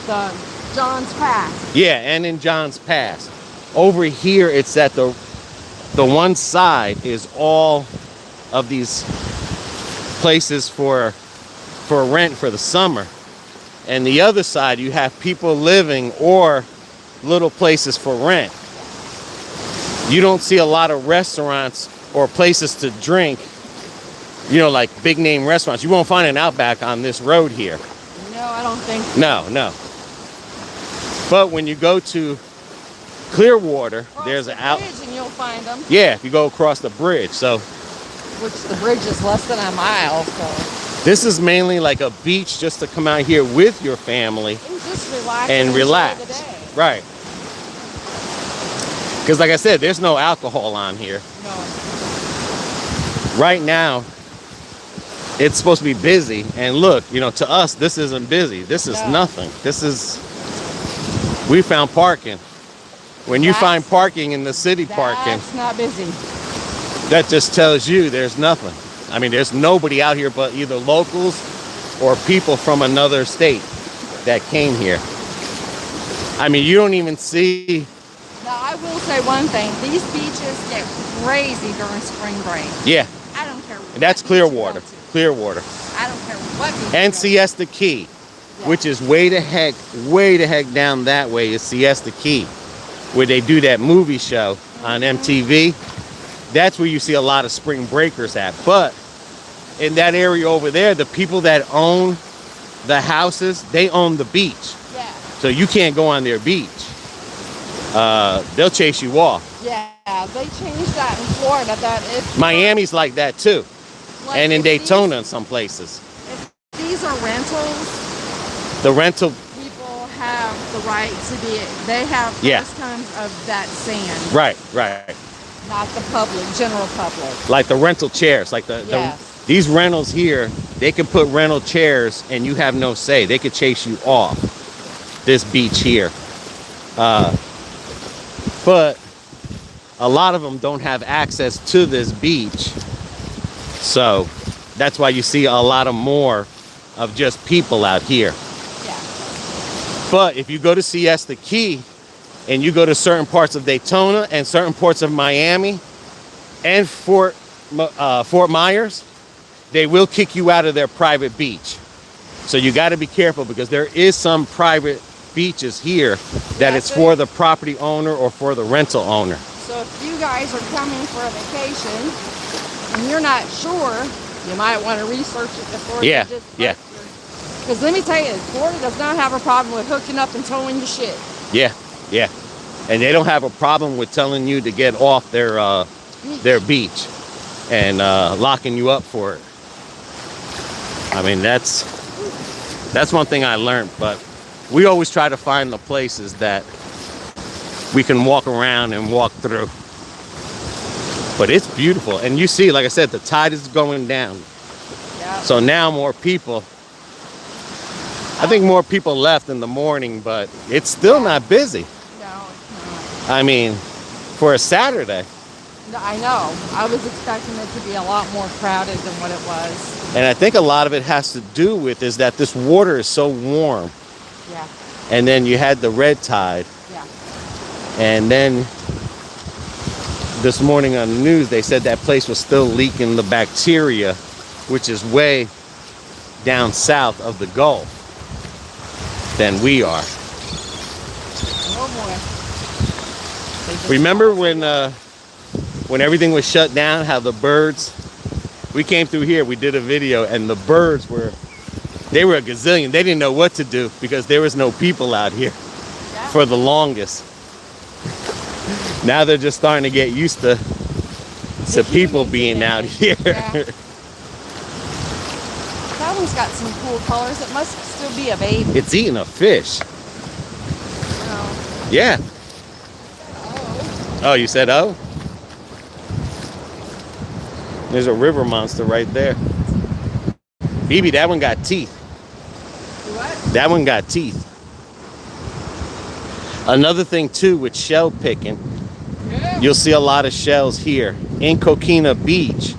The John's Pass.
Yeah, and in John's Pass. Over here, it's at the one side is all of these places for rent for the summer. And the other side, you have people living or little places for rent. You don't see a lot of restaurants or places to drink, like big name restaurants. You won't find an Outback on this road here.
No, I don't think so.
No. But when you go to Clearwater, there's an
bridge and you'll find them.
Yeah, if you go across the bridge. So,
which the bridge is less than a mile. So
this is mainly like a beach just to come out here with your family
and just relax
and relax.
enjoy the day.
Right. Because like I said, there's no alcohol on here.
No.
Right now, it's supposed to be busy. And look, to us, this isn't busy. This is nothing. We found parking. When you find parking in the city parking,
That's not busy.
that just tells you there's nothing. I mean, there's nobody out here but either locals or people from another state that came here. I mean, you don't even see.
Now, I will say one thing. These beaches get crazy during spring break.
Yeah.
I don't care what.
And that's
beach you
Clearwater.
go to.
Clearwater.
I don't care what beach
And
you go to.
Siesta Key, which is way the heck down that way is Siesta Key, where they do that movie show on MTV. That's where you see a lot of spring breakers at. But in that area over there, the people that own the houses, they own the beach.
Yeah.
So you can't go on their beach. They'll chase you off.
Yeah, they changed that in Florida. That if
Miami's like that too.
like,
And in
if
Daytona in some places.
these are rentals.
The rental,
People have the right to be. They have first times of that sand.
right.
Not the public, general public.
Like the rental chairs, like these rentals here, they can put rental chairs and you have no say. They could chase you off this beach here. But a lot of them don't have access to this beach. So that's why you see a lot of more of just people out here.
Yeah.
But if you go to Siesta Key and you go to certain parts of Daytona and certain parts of Miami and Fort Myers, they will kick you out of their private beach. So you got to be careful, because there is some private beaches here that it's for the property owner or for the rental owner.
So if you guys are coming for a vacation and you're not sure, you might want to research it before you just because let me tell you, Florida does not have a problem with hooking up and towing your shit.
Yeah. And they don't have a problem with telling you to get off their beach and locking you up for it. I mean, that's one thing I learned, but we always try to find the places that we can walk around and walk through. But it's beautiful. And you see, like I said, the tide is going down.
Yeah.
So now more people, I think more people left in the morning, but it's still not busy.
No, it's not.
I mean, for a Saturday.
I know. I was expecting it to be a lot more crowded than what it was.
And I think a lot of it has to do with is that this water is so warm.
Yeah.
And then you had the red tide.
Yeah.
And then this morning on the news, they said that place was still leaking the bacteria, which is way down south of the Gulf than we are.
Oh boy.
Remember when everything was shut down, how the birds, we came through here, we did a video, and the birds were a gazillion. They didn't know what to do because there was no people out here for the longest. Now they're just starting to get used to people being out here.
Yeah. That one's got some cool colors. It must still be a baby.
It's eating a fish.
No.
Yeah. Oh, you said oh? There's a river monster right there. BB, that one got teeth.
What?
That one got teeth. Another thing too with shell picking, you'll see a lot of shells here. In Coquina Beach,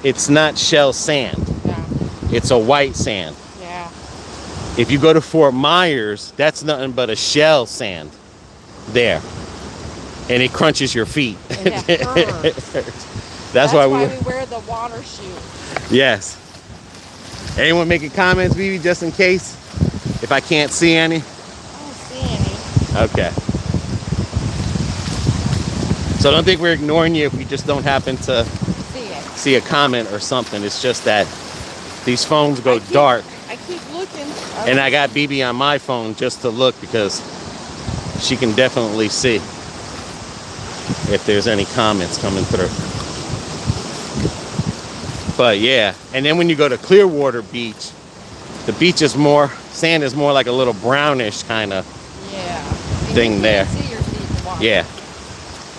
it's not shell sand.
Yeah.
It's a white sand.
Yeah.
If you go to Fort Myers, that's nothing but a shell sand there. And it crunches your feet.
And it hurts.
That's why we
wear the water shoe.
Yes. Anyone making comments, BB, just in case? If I can't see any?
I don't see any.
Okay. So don't think we're ignoring you if we just don't happen to see a comment or something. It's just that these phones go dark.
I keep looking.
And I got BB on my phone just to look because she can definitely see if there's any comments coming through. But yeah, and then when you go to Clearwater Beach, the beach is more, sand is more like a little brownish kind of thing there.
See your feet in the water.
Yeah.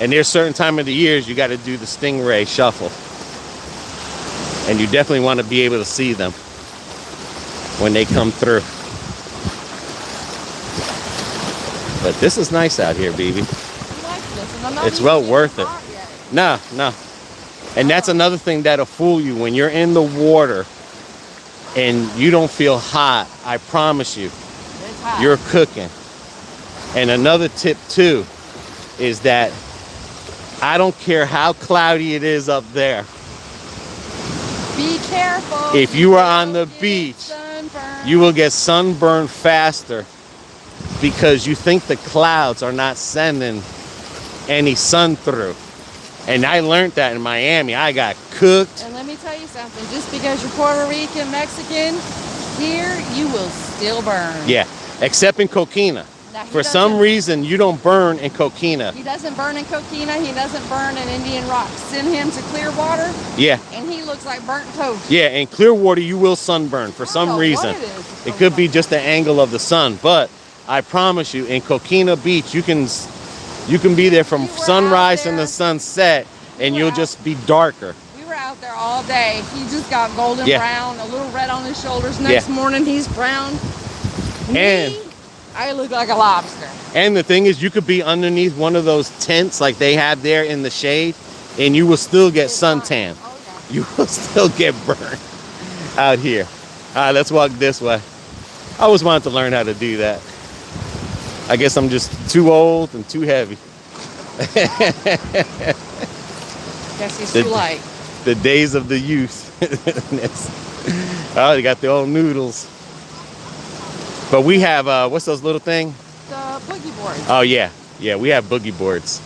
And there's certain time of the years you got to do the stingray shuffle. And you definitely want to be able to see them when they come through. But this is nice out here, BB.
I like this, and I'm not
It's well
even
worth it.
hot yet.
No. And that's another thing that'll fool you when you're in the water and you don't feel hot. I promise you,
It's hot.
you're cooking. And another tip too is that I don't care how cloudy it is up there.
Be careful.
If you are on the beach,
sunburned.
you will get sunburned faster because you think the clouds are not sending any sun through. And I learned that in Miami. I got cooked.
And let me tell you something. Just because you're Puerto Rican, Mexican, here you will still burn.
Yeah, except in Coquina.
Now,
For some reason, you don't burn in Coquina.
He doesn't burn in Coquina. He doesn't burn in Indian Rock. Send him to Clearwater,
Yeah,
and he looks like burnt toast.
yeah. In Clearwater, you will sunburn for
I don't
some
know
reason.
what it is.
It could be just the angle of the sun, but I promise you, in Coquina Beach, you can be there from
We were
sunrise
out
and
there.
the sunset, and
were
you'll
out-
just be darker.
We were out there all day. He just got golden
Yeah.
brown, a little red on his shoulders. Next morning, he's brown.
And-
Me, I look like a lobster.
And the thing is, you could be underneath one of those tents like they have there in the shade, and you will still get suntan.
Oh,
You will still get burned out here. All right, let's walk this way. I always wanted to learn how to do that. I guess I'm just too old and too heavy.
Guess he's
The-
too light.
The days of the youth. Oh, they got the old noodles. But we have, what's those little things?
The boogie boards.
Oh, yeah. Yeah, we have boogie boards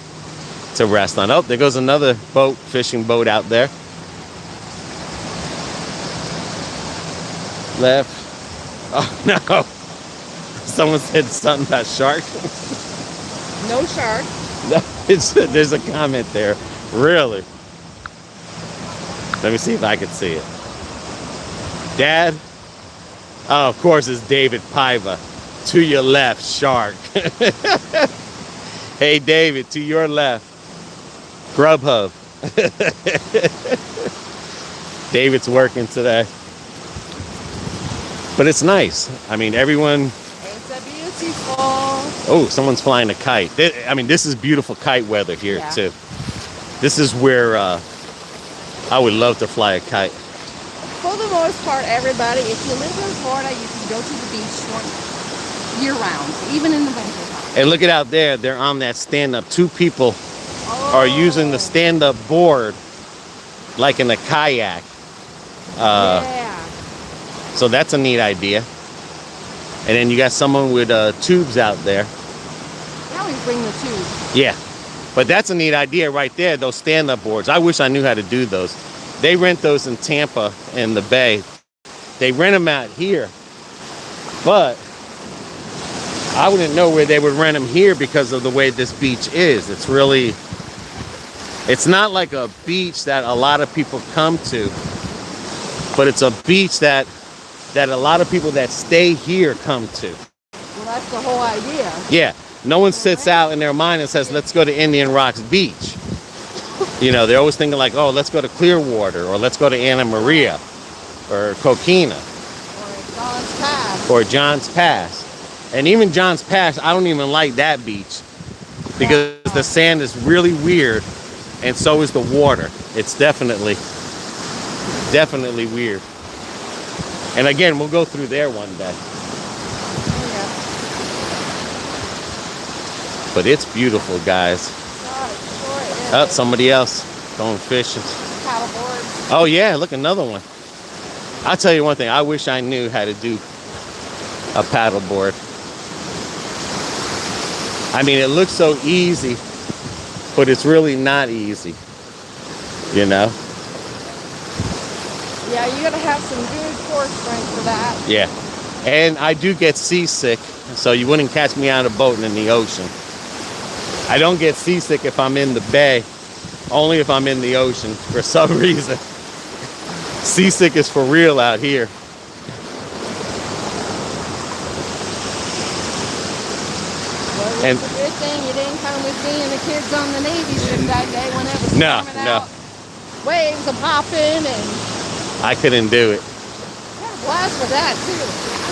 to rest on. Oh, there goes another boat, fishing boat out there. Left. Oh, no. Someone said something about shark.
No shark.
No, there's a comment there. Really? Let me see if I can see it. Dad? Oh, of course, it's David Paiva. To your left, shark. Hey, David, to your left. Grubhub. David's working today. But it's nice. I mean, everyone...
It's a beautiful.
Oh, someone's flying a kite. I mean, this is beautiful kite weather here,
Yeah.
too. This is where I would love to fly a kite.
For the most part, everybody, if you live in Florida, you can go to the beach year round, even in the winter time.
And look at out there, they're on that stand-up. Two people are using the stand-up board like in a kayak.
Yeah.
So that's a neat idea. And then you got someone with tubes out there.
They always bring the tubes.
Yeah. But that's a neat idea right there, those stand-up boards. I wish I knew how to do those. They rent those in Tampa in the Bay. They rent them out here. But I wouldn't know where they would rent them here because of the way this beach is. It's really, it's not like a beach that a lot of people come to, but it's a beach that a lot of people that stay here come to.
Well, that's the whole idea.
Yeah, no one sits out in their mind and says, let's go to Indian Rocks Beach. You know, they're always thinking like, oh, let's go to Clearwater, or let's go to Anna Maria, or Coquina,
Or John's Pass.
or John's Pass. And even John's Pass, I don't even like that beach because the sand is really weird, and so is the water. It's definitely weird. And again, we'll go through there one day.
Oh,
But it's beautiful, guys.
yeah. God, it sure is.
Oh, somebody else going fishing.
Paddleboards.
Oh yeah, look, another one. I'll tell you one thing, I wish I knew how to do a paddleboard. I mean, it looks so easy, but it's really not easy, you know?
Yeah, you gotta have some good core strength for that.
Yeah. And I do get seasick, so you wouldn't catch me on a boat and in the ocean. I don't get seasick if I'm in the bay, only if I'm in the ocean for some reason. Seasick is for real out here.
Well,
And-
it's a good thing you didn't come with me and the kids on the Navy ship that day when it was
No,
storming
no.
out. Waves are popping and
I couldn't do it.
I had a blast with that too. I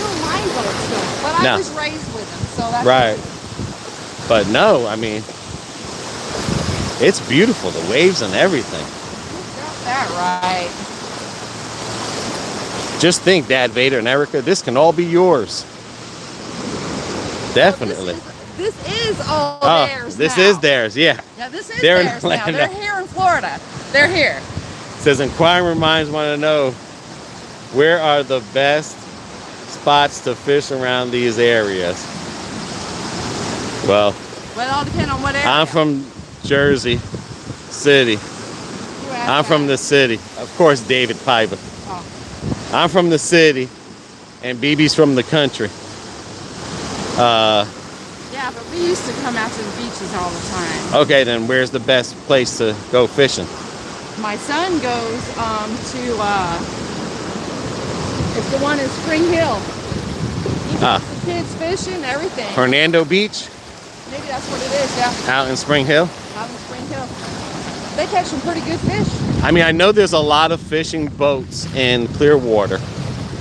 don't mind boats though, but
No.
I was raised with them, so that's
Right. But no, I mean, it's beautiful, the waves and everything.
You got that right.
Just think, Dad, Vader, and Erica, this can all be yours. Definitely.
This is all
Oh,
theirs
this
now.
is theirs, yeah.
Yeah, this is
They're in
theirs now.
Orlando.
They're here in Florida. They're here.
Says inquiring minds want to know, where are the best spots to fish around these areas? Well,
Well, it all depends on what area.
I'm from Jersey City.
You ask
I'm from
that.
the city. Of course, David Piper.
Oh.
I'm from the city, and BB's from the country.
Yeah, but we used to come out to the beaches all the time.
Okay, then where's the best place to go fishing?
My son goes to it's the one in Spring Hill. He
Ah.
takes the kids fishing, everything.
Hernando Beach,
Maybe that's what it is, yeah.
out in Spring Hill.
Out in Spring Hill. They catch some pretty good fish.
I mean, I know there's a lot of fishing boats in Clearwater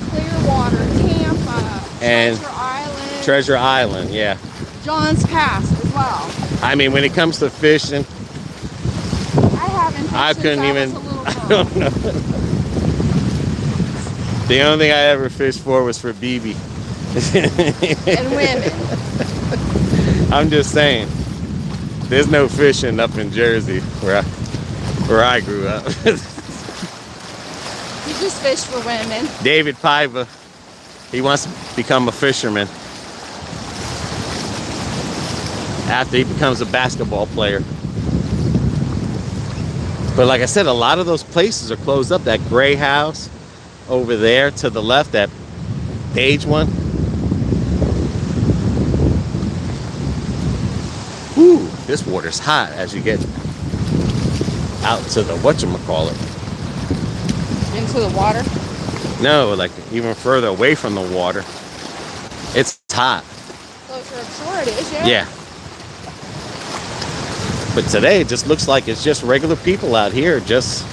Clearwater, Tampa,
And
Treasure Island,
Treasure Island, yeah.
John's Pass as well.
I mean, when it comes to fishing,
I haven't fished
I
since
couldn't
I
even,
was a little
I
girl.
don't know. The only thing I ever fished for was for BB.
And women.
I'm just saying, there's no fishing up in Jersey where I grew up.
You just fish for women.
David Piper, he wants to become a fisherman after he becomes a basketball player. But like I said, a lot of those places are closed up. That gray house over there to the left, that beige one. Whew, this water's hot as you get out to the whatchamacallit.
Into the water.
No, like even further away from the water. It's hot.
Closer up shore it is, yeah.
Yeah. But today it just looks like it's just regular people out here, just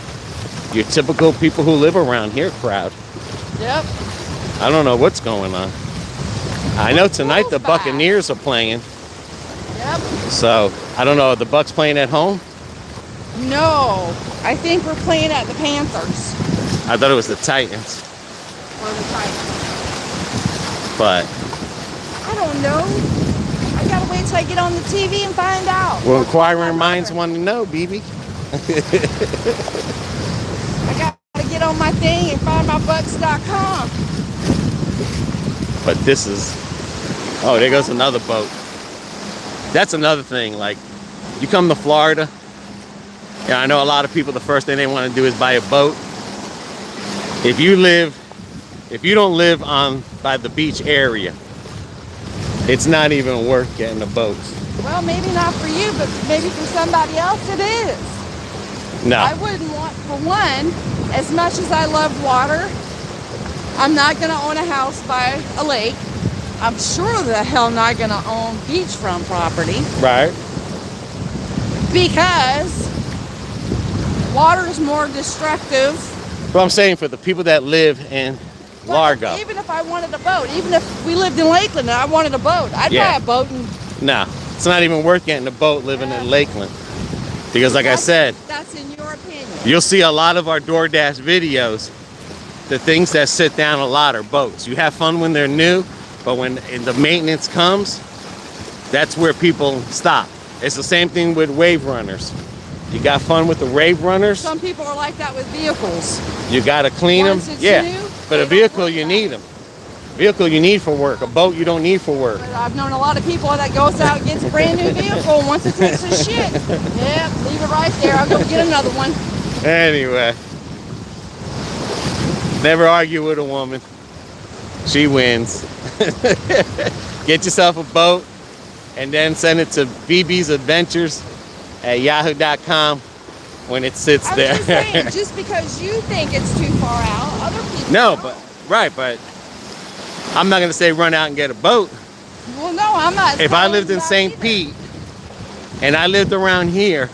your typical people who live around here crowd.
Yep.
I don't know what's going on. I know tonight the
Bulls back.
Buccaneers are playing,
Yep.
so I don't know, are the Bucks playing at home?
No. I think we're playing at the Panthers.
I thought it was the Titans,
Or the Titans.
but
I don't know. I I gotta wait till I get on the TV and find out.
Well,
Or call my
inquiring minds
mother.
want to know, BB.
I gotta get on my thing and find my bucks.com.
But this is, oh, there goes another boat. That's another thing. Like, you come to Florida, yeah, I know a lot of people, the first thing they want to do is buy a boat. If you don't live by the beach area, it's not even worth getting a boat.
Well, maybe not for you, but maybe for somebody else it is.
No.
I wouldn't want, for one, as much as I love water, I'm not going to own a house by a lake. I'm sure the hell not going to own beachfront property.
Right.
Because water is more destructive.
But I'm saying for the people that live in Largo.
Even if I wanted a boat, even if we lived in Lakeland and I wanted a boat, I'd buy a boat. And
No, it's not even worth getting a boat living in Lakeland. Because like I said,
that's in your opinion.
you'll see a lot of our DoorDash videos. The things that sit down a lot are boats. You have fun when they're new, but when the maintenance comes, that's where people stop. It's the same thing with wave runners. You got fun with the wave runners.
Some people are like that with vehicles.
You got to clean them.
Once it's
Yeah,
new,
but a
they don't
vehicle
work
you
right.
need them. Vehicle you need for work. A boat you don't need for work.
But I've known a lot of people that goes out and gets a brand new vehicle, and once it takes a shit, yeah, leave it right there. I'll go get another one.
Anyway, never argue with a woman. She wins. Get yourself a boat and then send it to BB's Adventures at yahoo.com when it sits
I was
there.
just saying, just because you think it's too far out, other people
No,
don't.
but I'm not gonna say run out and get a boat.
Well, no, I'm not.
If I
telling
lived
you
in
that
St.
either.
Pete and I lived around here,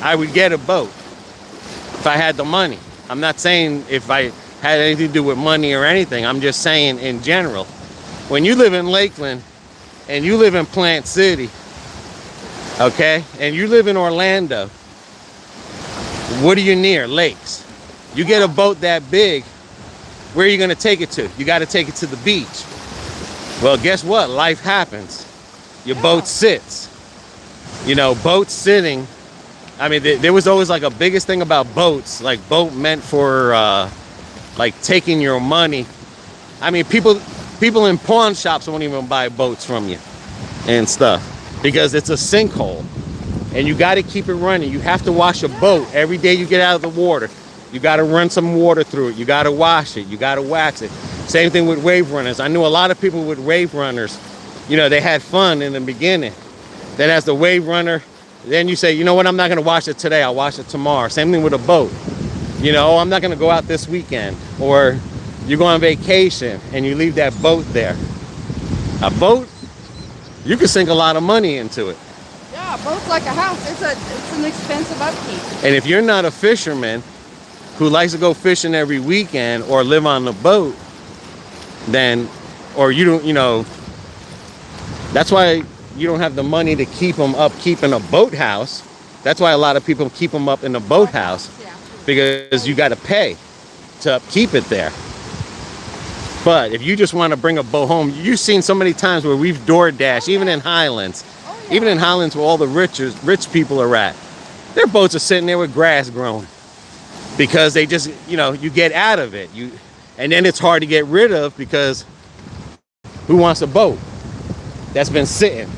I would get a boat if I had the money. I'm not saying if I had anything to do with money or anything. I'm just saying in general. When you live in Lakeland and you live in Plant City, okay, and you live in Orlando, what are you near? Lakes. You get a boat that big, where are you going to take it to? You got to take it to the beach. Well, guess what? Life happens. Your boat sits. You know, boat sitting. I mean, there was always like a biggest thing about boats. Like boat meant for like taking your money. I mean, people in pawn shops won't even buy boats from you and stuff because it's a sinkhole. And you got to keep it running. You have to wash a boat every day you get out of the water. You got to run some water through it. You got to wash it. You got to wax it. Same thing with wave runners. I knew a lot of people with wave runners, you know, they had fun in the beginning. Then as the wave runner, then you say, you know what, I'm not going to wash it today. I'll wash it tomorrow. Same thing with a boat. You know, oh, I'm not going to go out this weekend. Or you go on vacation and you leave that boat there. A boat, you can sink a lot of money into it.
Yeah, a boat's like a house. It's an expensive upkeep.
And if you're not a fisherman who likes to go fishing every weekend or live on the boat, then, or you don't, you know, that's why you don't have the money to keep them up, keeping a boathouse. That's why a lot of people keep them up in a boathouse,
Yeah.
because you got to pay to keep it there. But if you just want to bring a boat home, you've seen so many times where we've DoorDash, even in Highlands, even in Highlands where all the rich people are at, their boats are sitting there with grass growing because they just, you know, you get out of it. And then it's hard to get rid of because who wants a boat that's been sitting?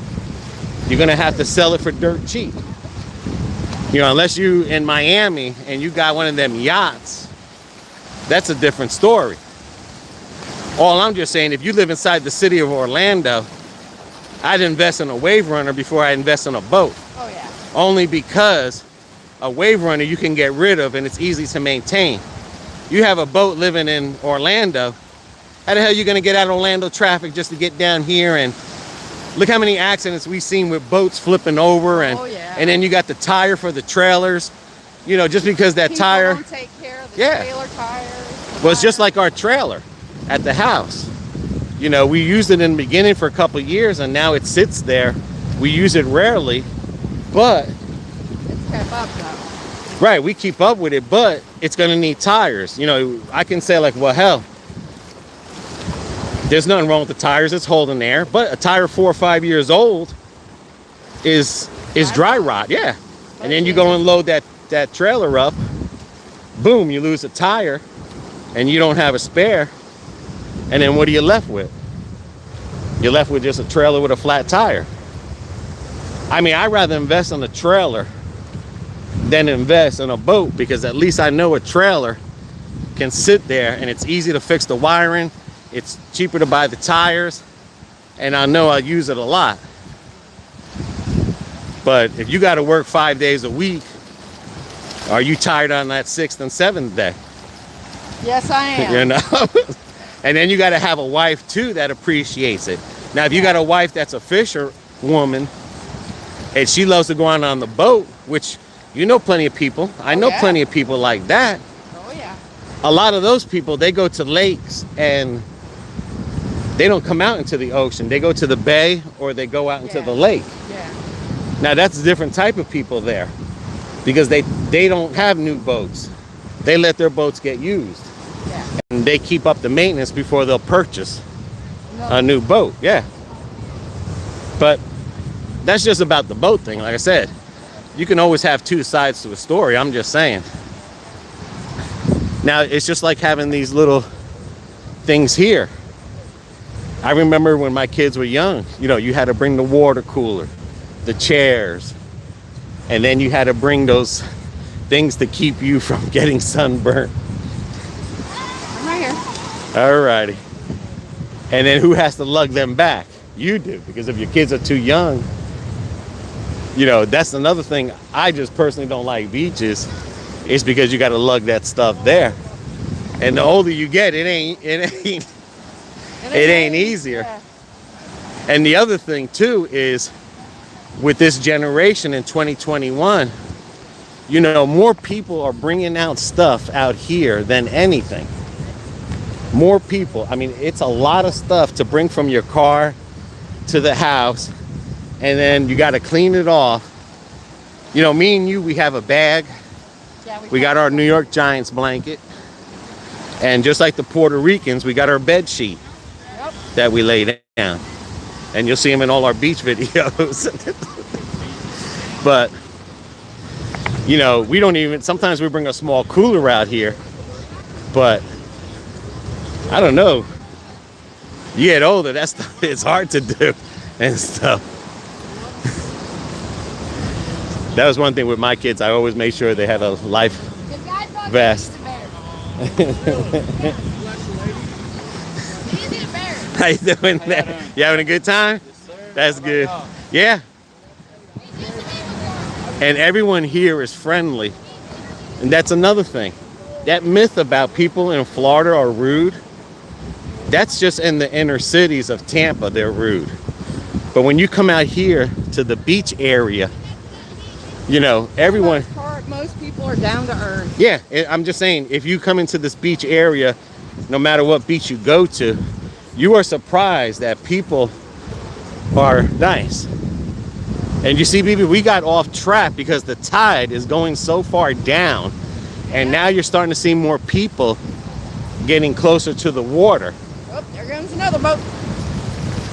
You're going to have to sell it for dirt cheap. You know, unless you in Miami and you got one of them yachts, that's a different story. All I'm just saying, if you live inside the city of Orlando, I'd invest in a wave runner before I invest in a boat.
Oh, yeah.
Only because a wave runner you can get rid of and it's easy to maintain. You have a boat living in Orlando, how the hell are you going to get out of Orlando traffic just to get down here? And look how many accidents we've seen with boats flipping over, and and then you got the tire for the trailers. You know, just because that
People
tire
don't take care of the
Yeah.
trailer tires.
well, it's just like our trailer at the house. You know, we used it in the beginning for a couple of years and now it sits there. We use it rarely, but
It's kept up though.
right, we keep up with it, but it's going to need tires. You know, I can say like, well, hell, There's nothing wrong with the tires. It's holding air. But a tire 4 or 5 years old is dry rot. Yeah. And then you go and load that trailer up. Boom, you lose a tire and you don't have a spare. And then what are you left with? You're left with just a trailer with a flat tire. I mean, I'd rather invest in a trailer than invest in a boat, because at least I know a trailer can sit there and it's easy to fix the wiring. It's cheaper to buy the tires, and I know I'll use it a lot. But if you got to work 5 days a week, are you tired on that 6th and 7th day?
Yes, I am.
You know? And then you got to have a wife too that appreciates it. Now, if you got a wife that's a fisher woman and she loves to go on the boat, which you know plenty of people. I know plenty of people like that.
Oh, yeah.
A lot of those people, they go to lakes and they don't come out into the ocean. They go to the bay or they go out into the lake.
Yeah.
Now, that's a different type of people there, because they don't have new boats. They let their boats get used.
Yeah.
And they keep up the maintenance before they'll purchase a new boat. Yeah. But that's just about the boat thing. Like I said, you can always have two sides to a story. I'm just saying. Now, it's just like having these little things here. I remember when my kids were young, you know, you had to bring the water cooler, the chairs, and then you had to bring those things to keep you from getting sunburnt.
I'm right here.
Alrighty. And then who has to lug them back? You do, because if your kids are too young, you know, that's another thing. I just personally don't like beaches. It's because you got to lug that stuff there. And the older you get, it ain't easier.
Yeah.
And the other thing too is, with this generation in 2021, you know, more people are bringing out stuff out here than anything. More people. I mean, it's a lot of stuff to bring from your car to the house, and then you got to clean it off. You know, me and you, we have a bag.
Yeah,
We got our New York Giants blanket. And just like the Puerto Ricans, we got our bed sheet that we lay down. And you'll see them in all our beach videos. But, you know, we don't even, sometimes we bring a small cooler out here. But, I don't know. You get older, that stuff, it's hard to do and stuff. That was one thing with my kids. I always made sure they had a life vest. How you doing there? You having a good time?
Yes, sir.
That's good. Yeah. And everyone here is friendly. And that's another thing. That myth about people in Florida are rude, that's just in the inner cities of Tampa, they're rude. But when you come out here to the beach area, you know, everyone...
For the most part, most people are down to earth.
Yeah, I'm just saying, if you come into this beach area, no matter what beach you go to, you are surprised that people are nice. And you see, baby, we got off track because the tide is going so far down, and now you're starting to see more people getting closer to the water.
Oh, there comes another boat.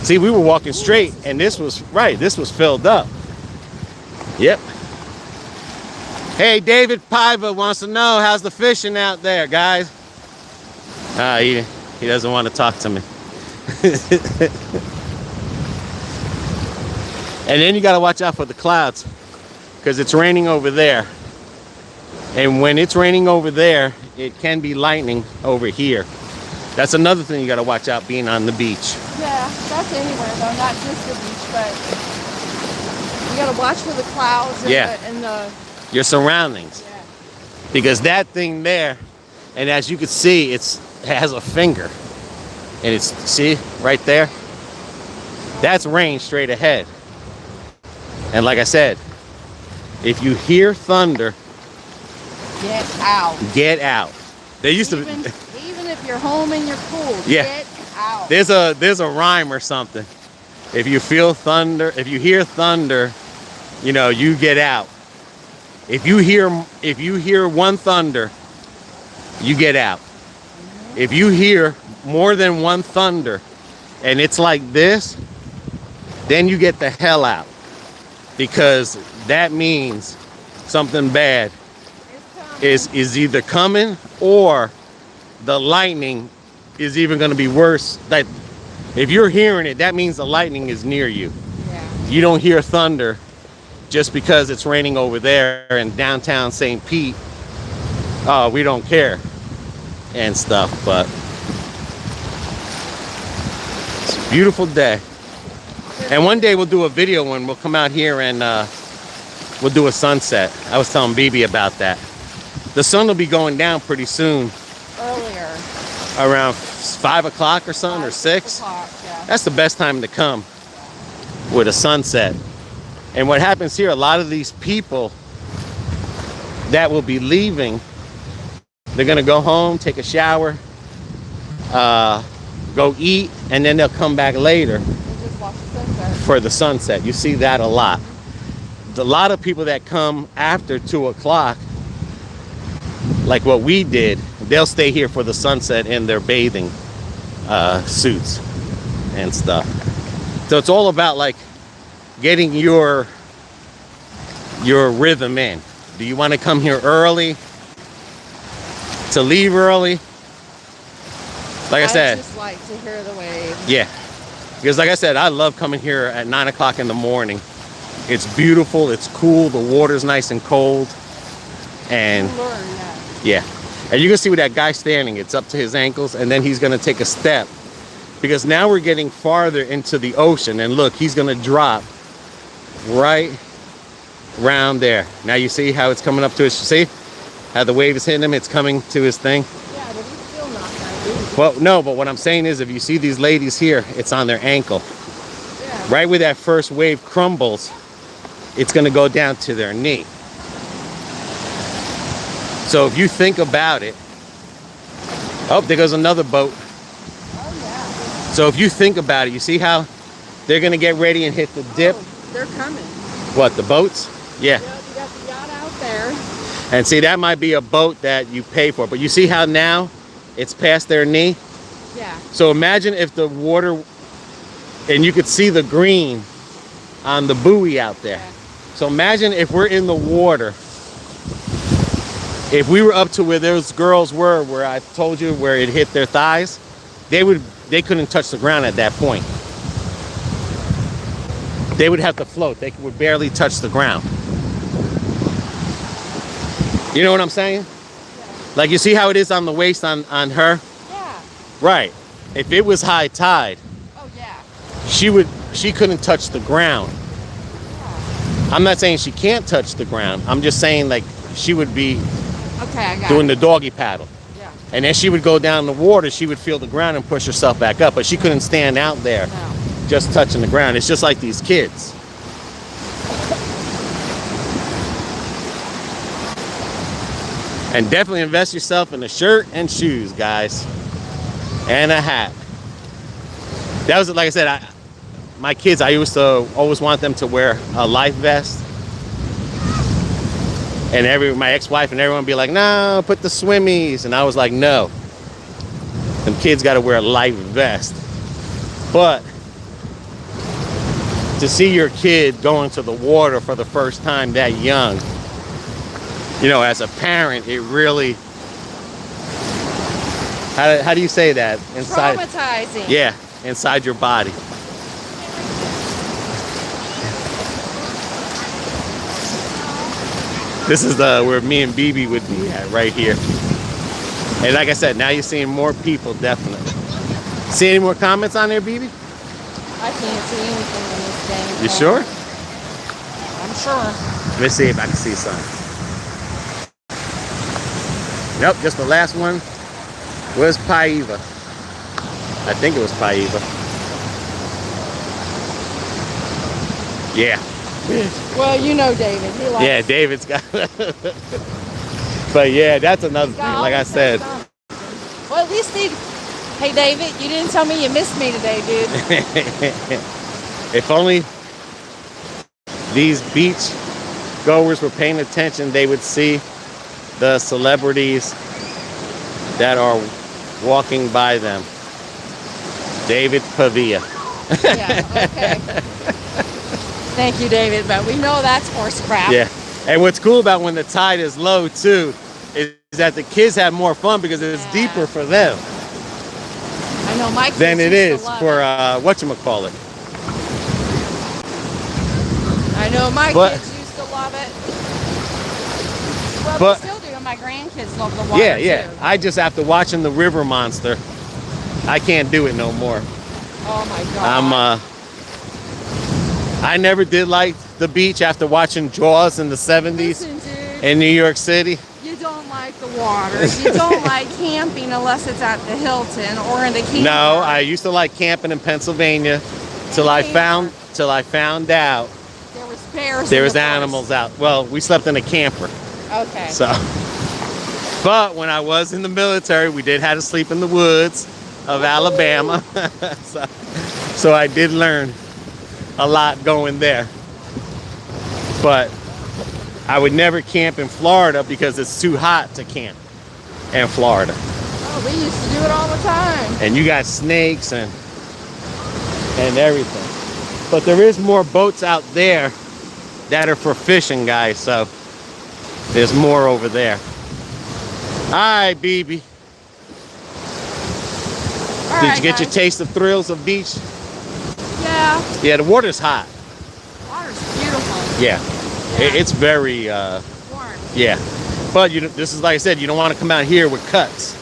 See, we were walking straight, and this was filled up. Yep. Hey, David Piva wants to know, how's the fishing out there, guys? He doesn't want to talk to me. And then you got to watch out for the clouds, because it's raining over there. And when it's raining over there, it can be lightning over here. That's another thing you got to watch out being on the beach.
Yeah, that's anywhere though, not just the beach, but you got to watch for the clouds and
Your surroundings.
Yeah.
Because that thing there, and as you can see, it has a finger. And it's, see, right there? That's rain straight ahead. And like I said, if you hear thunder,
get out.
Get out. They used to...
Even if you're home and you're cool,
Yeah.
get out.
There's a rhyme or something. If you feel thunder, if you hear thunder, you know, you get out. If you hear one thunder, you get out. If you hear more than one thunder, and it's like this, then you get the hell out, because that means something bad is either coming, or the lightning is even going to be worse. That if you're hearing it, that means the lightning is near you.
Yeah.
You don't hear thunder just because it's raining over there in downtown St. Pete. Oh, we don't care and stuff, but it's a beautiful day. And one day we'll do a video when we'll come out here and we'll do a sunset. I was telling BB about that. The sun will be going down pretty soon.
Earlier.
Around 5 o'clock or something, or 6.
Yeah.
That's the best time to come with a sunset. And what happens here, a lot of these people that will be leaving, they're gonna go home, take a shower, go eat, and then they'll come back later
Just watch the sunset.
for the sunset. You see that a lot. A lot of people that come after 2 o'clock, like what we did, they'll stay here for the sunset in their bathing suits and stuff. So it's all about like getting your rhythm in. Do you want to come here early to leave early? Like I said,
just like to hear the waves.
yeah, because like I said, I love coming here at 9 o'clock in the morning. It's beautiful, it's cool, the water's nice and cold, and yeah, and you can see with that guy standing, it's up to his ankles, and then he's gonna take a step, because now we're getting farther into the ocean, and look, he's gonna drop right around there. Now you see how it's coming up to his, see how the wave is hitting him, it's coming to his thing.
Yeah, but he's still not that deep.
Well, no, but what I'm saying is, if you see these ladies here, it's on their ankle.
Yeah.
Right where that first wave crumbles, it's gonna go down to their knee. So if you think about it, oh, there goes another boat.
Oh, yeah.
So if you think about it, you see how they're gonna get ready and hit the dip?
Oh, they're coming.
What, the boats? Yeah.
Yeah, you got the yacht out there.
And see, that might be a boat that you pay for, but you see how now it's past their knee?
Yeah.
So imagine if the water, and you could see the green on the buoy out there.
Yeah.
So imagine if we're in the water, if we were up to where those girls were, where I told you where it hit their thighs, they couldn't touch the ground at that point. They would have to float. They would barely touch the ground. You know what I'm saying?
Yeah.
Like, you see how it is on the waist on her?
Yeah.
Right. If it was high tide,
Oh, yeah.
she couldn't touch the ground.
Yeah.
I'm not saying she can't touch the ground. I'm just saying, like, she would be
Okay, I got
doing
it.
the doggy paddle.
Yeah.
And then she would go down the water, she would feel the ground and push herself back up, but she couldn't stand out there
No.
just touching the ground. It's just like these kids. And definitely invest yourself in a shirt and shoes, guys. And a hat. That was, like I said, my kids, I used to always want them to wear a life vest. And my ex-wife and everyone would be like, no, put the swimmies. And I was like, no. Them kids got to wear a life vest. But to see your kid going to the water for the first time that young, you know, as a parent, it really, how do you say that? Inside,
Traumatizing.
yeah, inside your body. This is where me and BB would be at, right here. And like I said, now you're seeing more people, definitely. See any more comments on there, BB?
I can't see anything in this thing.
You sure?
I'm sure.
Let me see if I can see something. Nope, just the last one was Paiva. I think it was Paiva. Yeah.
Well, you know David. He likes
Yeah, David's got But yeah, that's another thing, like I said.
Well, at least hey, David, you didn't tell me you missed me today, dude.
If only these beach goers were paying attention, they would see the celebrities that are walking by them. David Pavia.
Yeah, okay. Thank you, David, but we know that's horse crap.
Yeah. And what's cool about when the tide is low too is that the kids have more fun because it's deeper for them
I know my kids
than it
used
is
to love
for
it.
whatchamacallit.
I know my
But-
kids used to love it. Well,
but-
they still do, and my grandkids love the water
Yeah.
too.
I just after watching the river monster, I can't do it no more.
Oh my God.
I never did like the beach after watching Jaws in the 70s
Listen, dude,
in New York City.
you don't like the water. You don't like camping unless it's at the Hilton or in the camper.
No, I used to like camping in Pennsylvania till I found out
There was bears.
there
in
was
the forest.
animals out. Well, we slept in a camper.
Okay.
So, but when I was in the military, we did have to sleep in the woods of Alabama. so I did learn a lot going there. But I would never camp in Florida because it's too hot to camp in Florida.
Oh, we used to do it all the time.
And you got snakes and everything. But there is more boats out there that are for fishing, guys. So there's more over there. All right, BB.
All
Did
right,
you get your
guys.
taste of thrills of beach?
Yeah.
Yeah, the water's hot.
Water's beautiful.
Yeah,
Yeah.
It's very,
Warm.
yeah. But this is like I said, you don't want to come out here with cuts.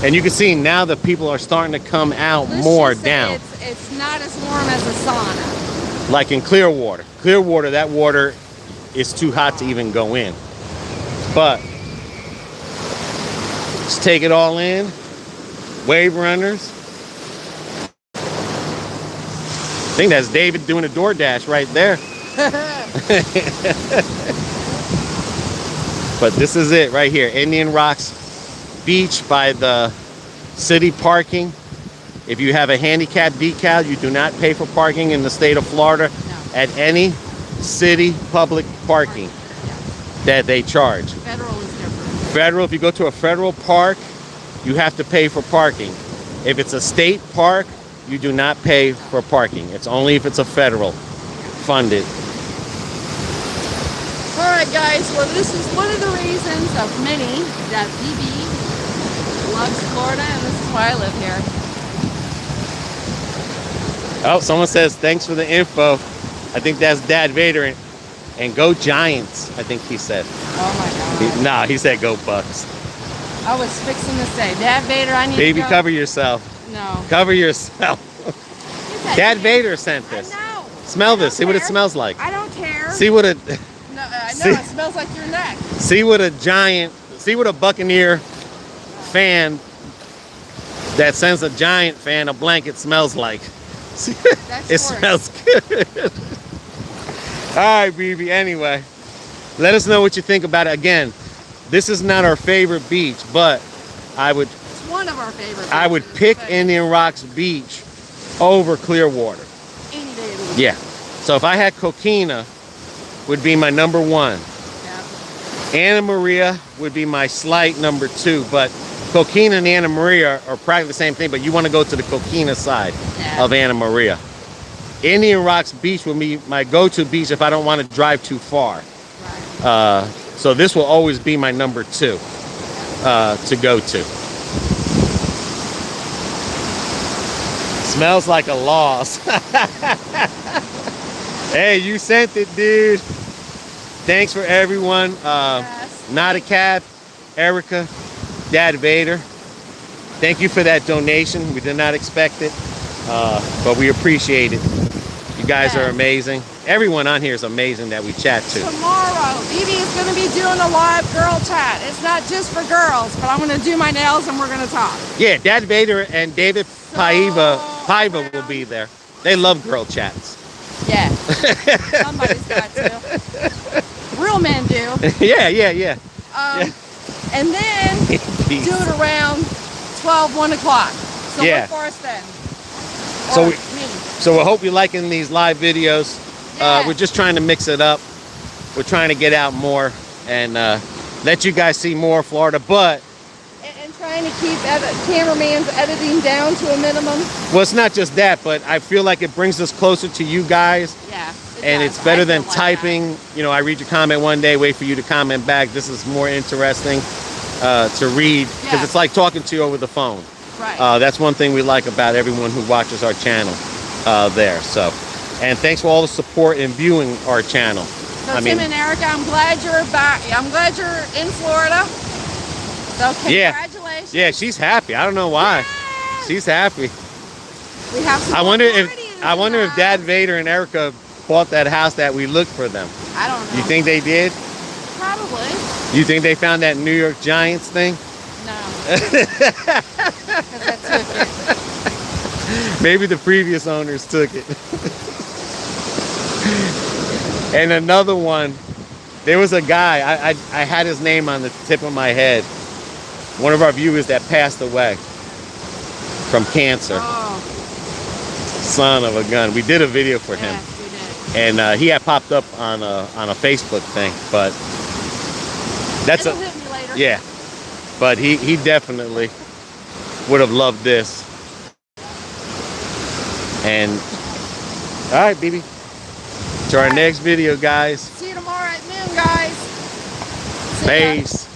And you can see now that people are starting to come out
Let's
more
just say
down.
It's not as warm as a sauna.
Like in Clearwater. Clearwater, that water is too hot to even go in. But just take it all in. Wave runners. I think that's David doing a DoorDash right there. But this is it right here. Indian Rocks Beach by the city parking. If you have a handicap decal, you do not pay for parking in the state of Florida at any city public parking that they charge.
Federal is different.
Federal, if you go to a federal park, you have to pay for parking. If it's a state park, you do not pay for parking. It's only if it's a federal funded.
All right, guys. Well, this is one of the reasons of many that BB loves Florida, and this is why I live here.
Oh, someone says, thanks for the info. I think that's Dad Vader. And go Giants, I think he said.
Oh my God.
Nah, he said go Bucks.
I was fixing to say, Dad Vader, I need
Baby,
to go.
cover yourself.
No.
Cover yourself. Dad Vader sent
I
this.
know.
Smell
I
this.
don't
See what it
care.
smells like.
I don't care.
See what it.
No, I know
See-
it smells like your neck.
See what a Giant. See what a Buccaneer fan that sends a Giant fan a blanket smells like. See,
That's
it
worse.
smells good. All right, BB. Anyway, let us know what you think about it. Again, this is not our favorite beach, but I would
It's one of our favorite.
I would
beaches,
pick
but
Indian Rocks Beach over Clearwater.
any day of the week.
Yeah. So if I had Coquina, would be my number one.
Yeah.
Anna Maria would be my slight number two, but Coquina and Anna Maria are practically the same thing, but you want to go to the Coquina side
Yeah.
of Anna Maria. Indian Rocks Beach will be my go-to beach if I don't want to drive too far.
Right.
So this will always be my number two to go to. Smells like a loss. Hey, you sent it, dude. Thanks for everyone.
Yes.
Not a Cat, Erica, Dad Vader. Thank you for that donation. We did not expect it, but we appreciate it. You guys are
Yes.
amazing. Everyone on here is amazing that we chat to.
Tomorrow, BB is going to be doing a live girl chat. It's not just for girls, but I'm going to do my nails and we're going to talk.
Yeah, Dad Vader and David Paiva will be there. They love girl chats.
Yeah. Somebody's got to. Real men do.
Yeah.
And then
Peace.
do it around 12, 1 o'clock. So
Yeah.
look for us then.
So
Or
we-
me.
So I hope you're liking these live videos.
Yeah.
We're just trying to mix it up. We're trying to get out more and let you guys see more of Florida, but
And try trying to keep cameraman's editing down to a minimum.
Well, it's not just that, but I feel like it brings us closer to you guys.
Yeah.
And it's better than typing. You know, I read your comment one day, wait for you to comment back. This is more interesting to read because it's like talking to you over the phone.
Right.
That's one thing we like about everyone who watches our channel there. So, and thanks for all the support in viewing our channel.
So Tim and Erica, I'm glad you're back. I'm glad you're in Florida. So congratulations.
Yeah, she's happy. I don't know why.
Yeah.
She's happy.
We have some
I wonder if Dad Vader and Erica bought that house that we looked for them.
I don't know.
You think they did?
Probably.
You think they found that New York Giants thing?
No. Because I took it.
Maybe the previous owners took it. And another one, there was a guy, I had his name on the tip of my head. One of our viewers that passed away from cancer.
Oh.
Son of a gun. We did a video for him.
Yes, we did.
And he had popped up on a Facebook thing, but that's
It'll hit me later.
yeah. But he definitely would have loved this. And all right, BB. To our next video, guys.
See you tomorrow at noon, guys. See ya.
Peace.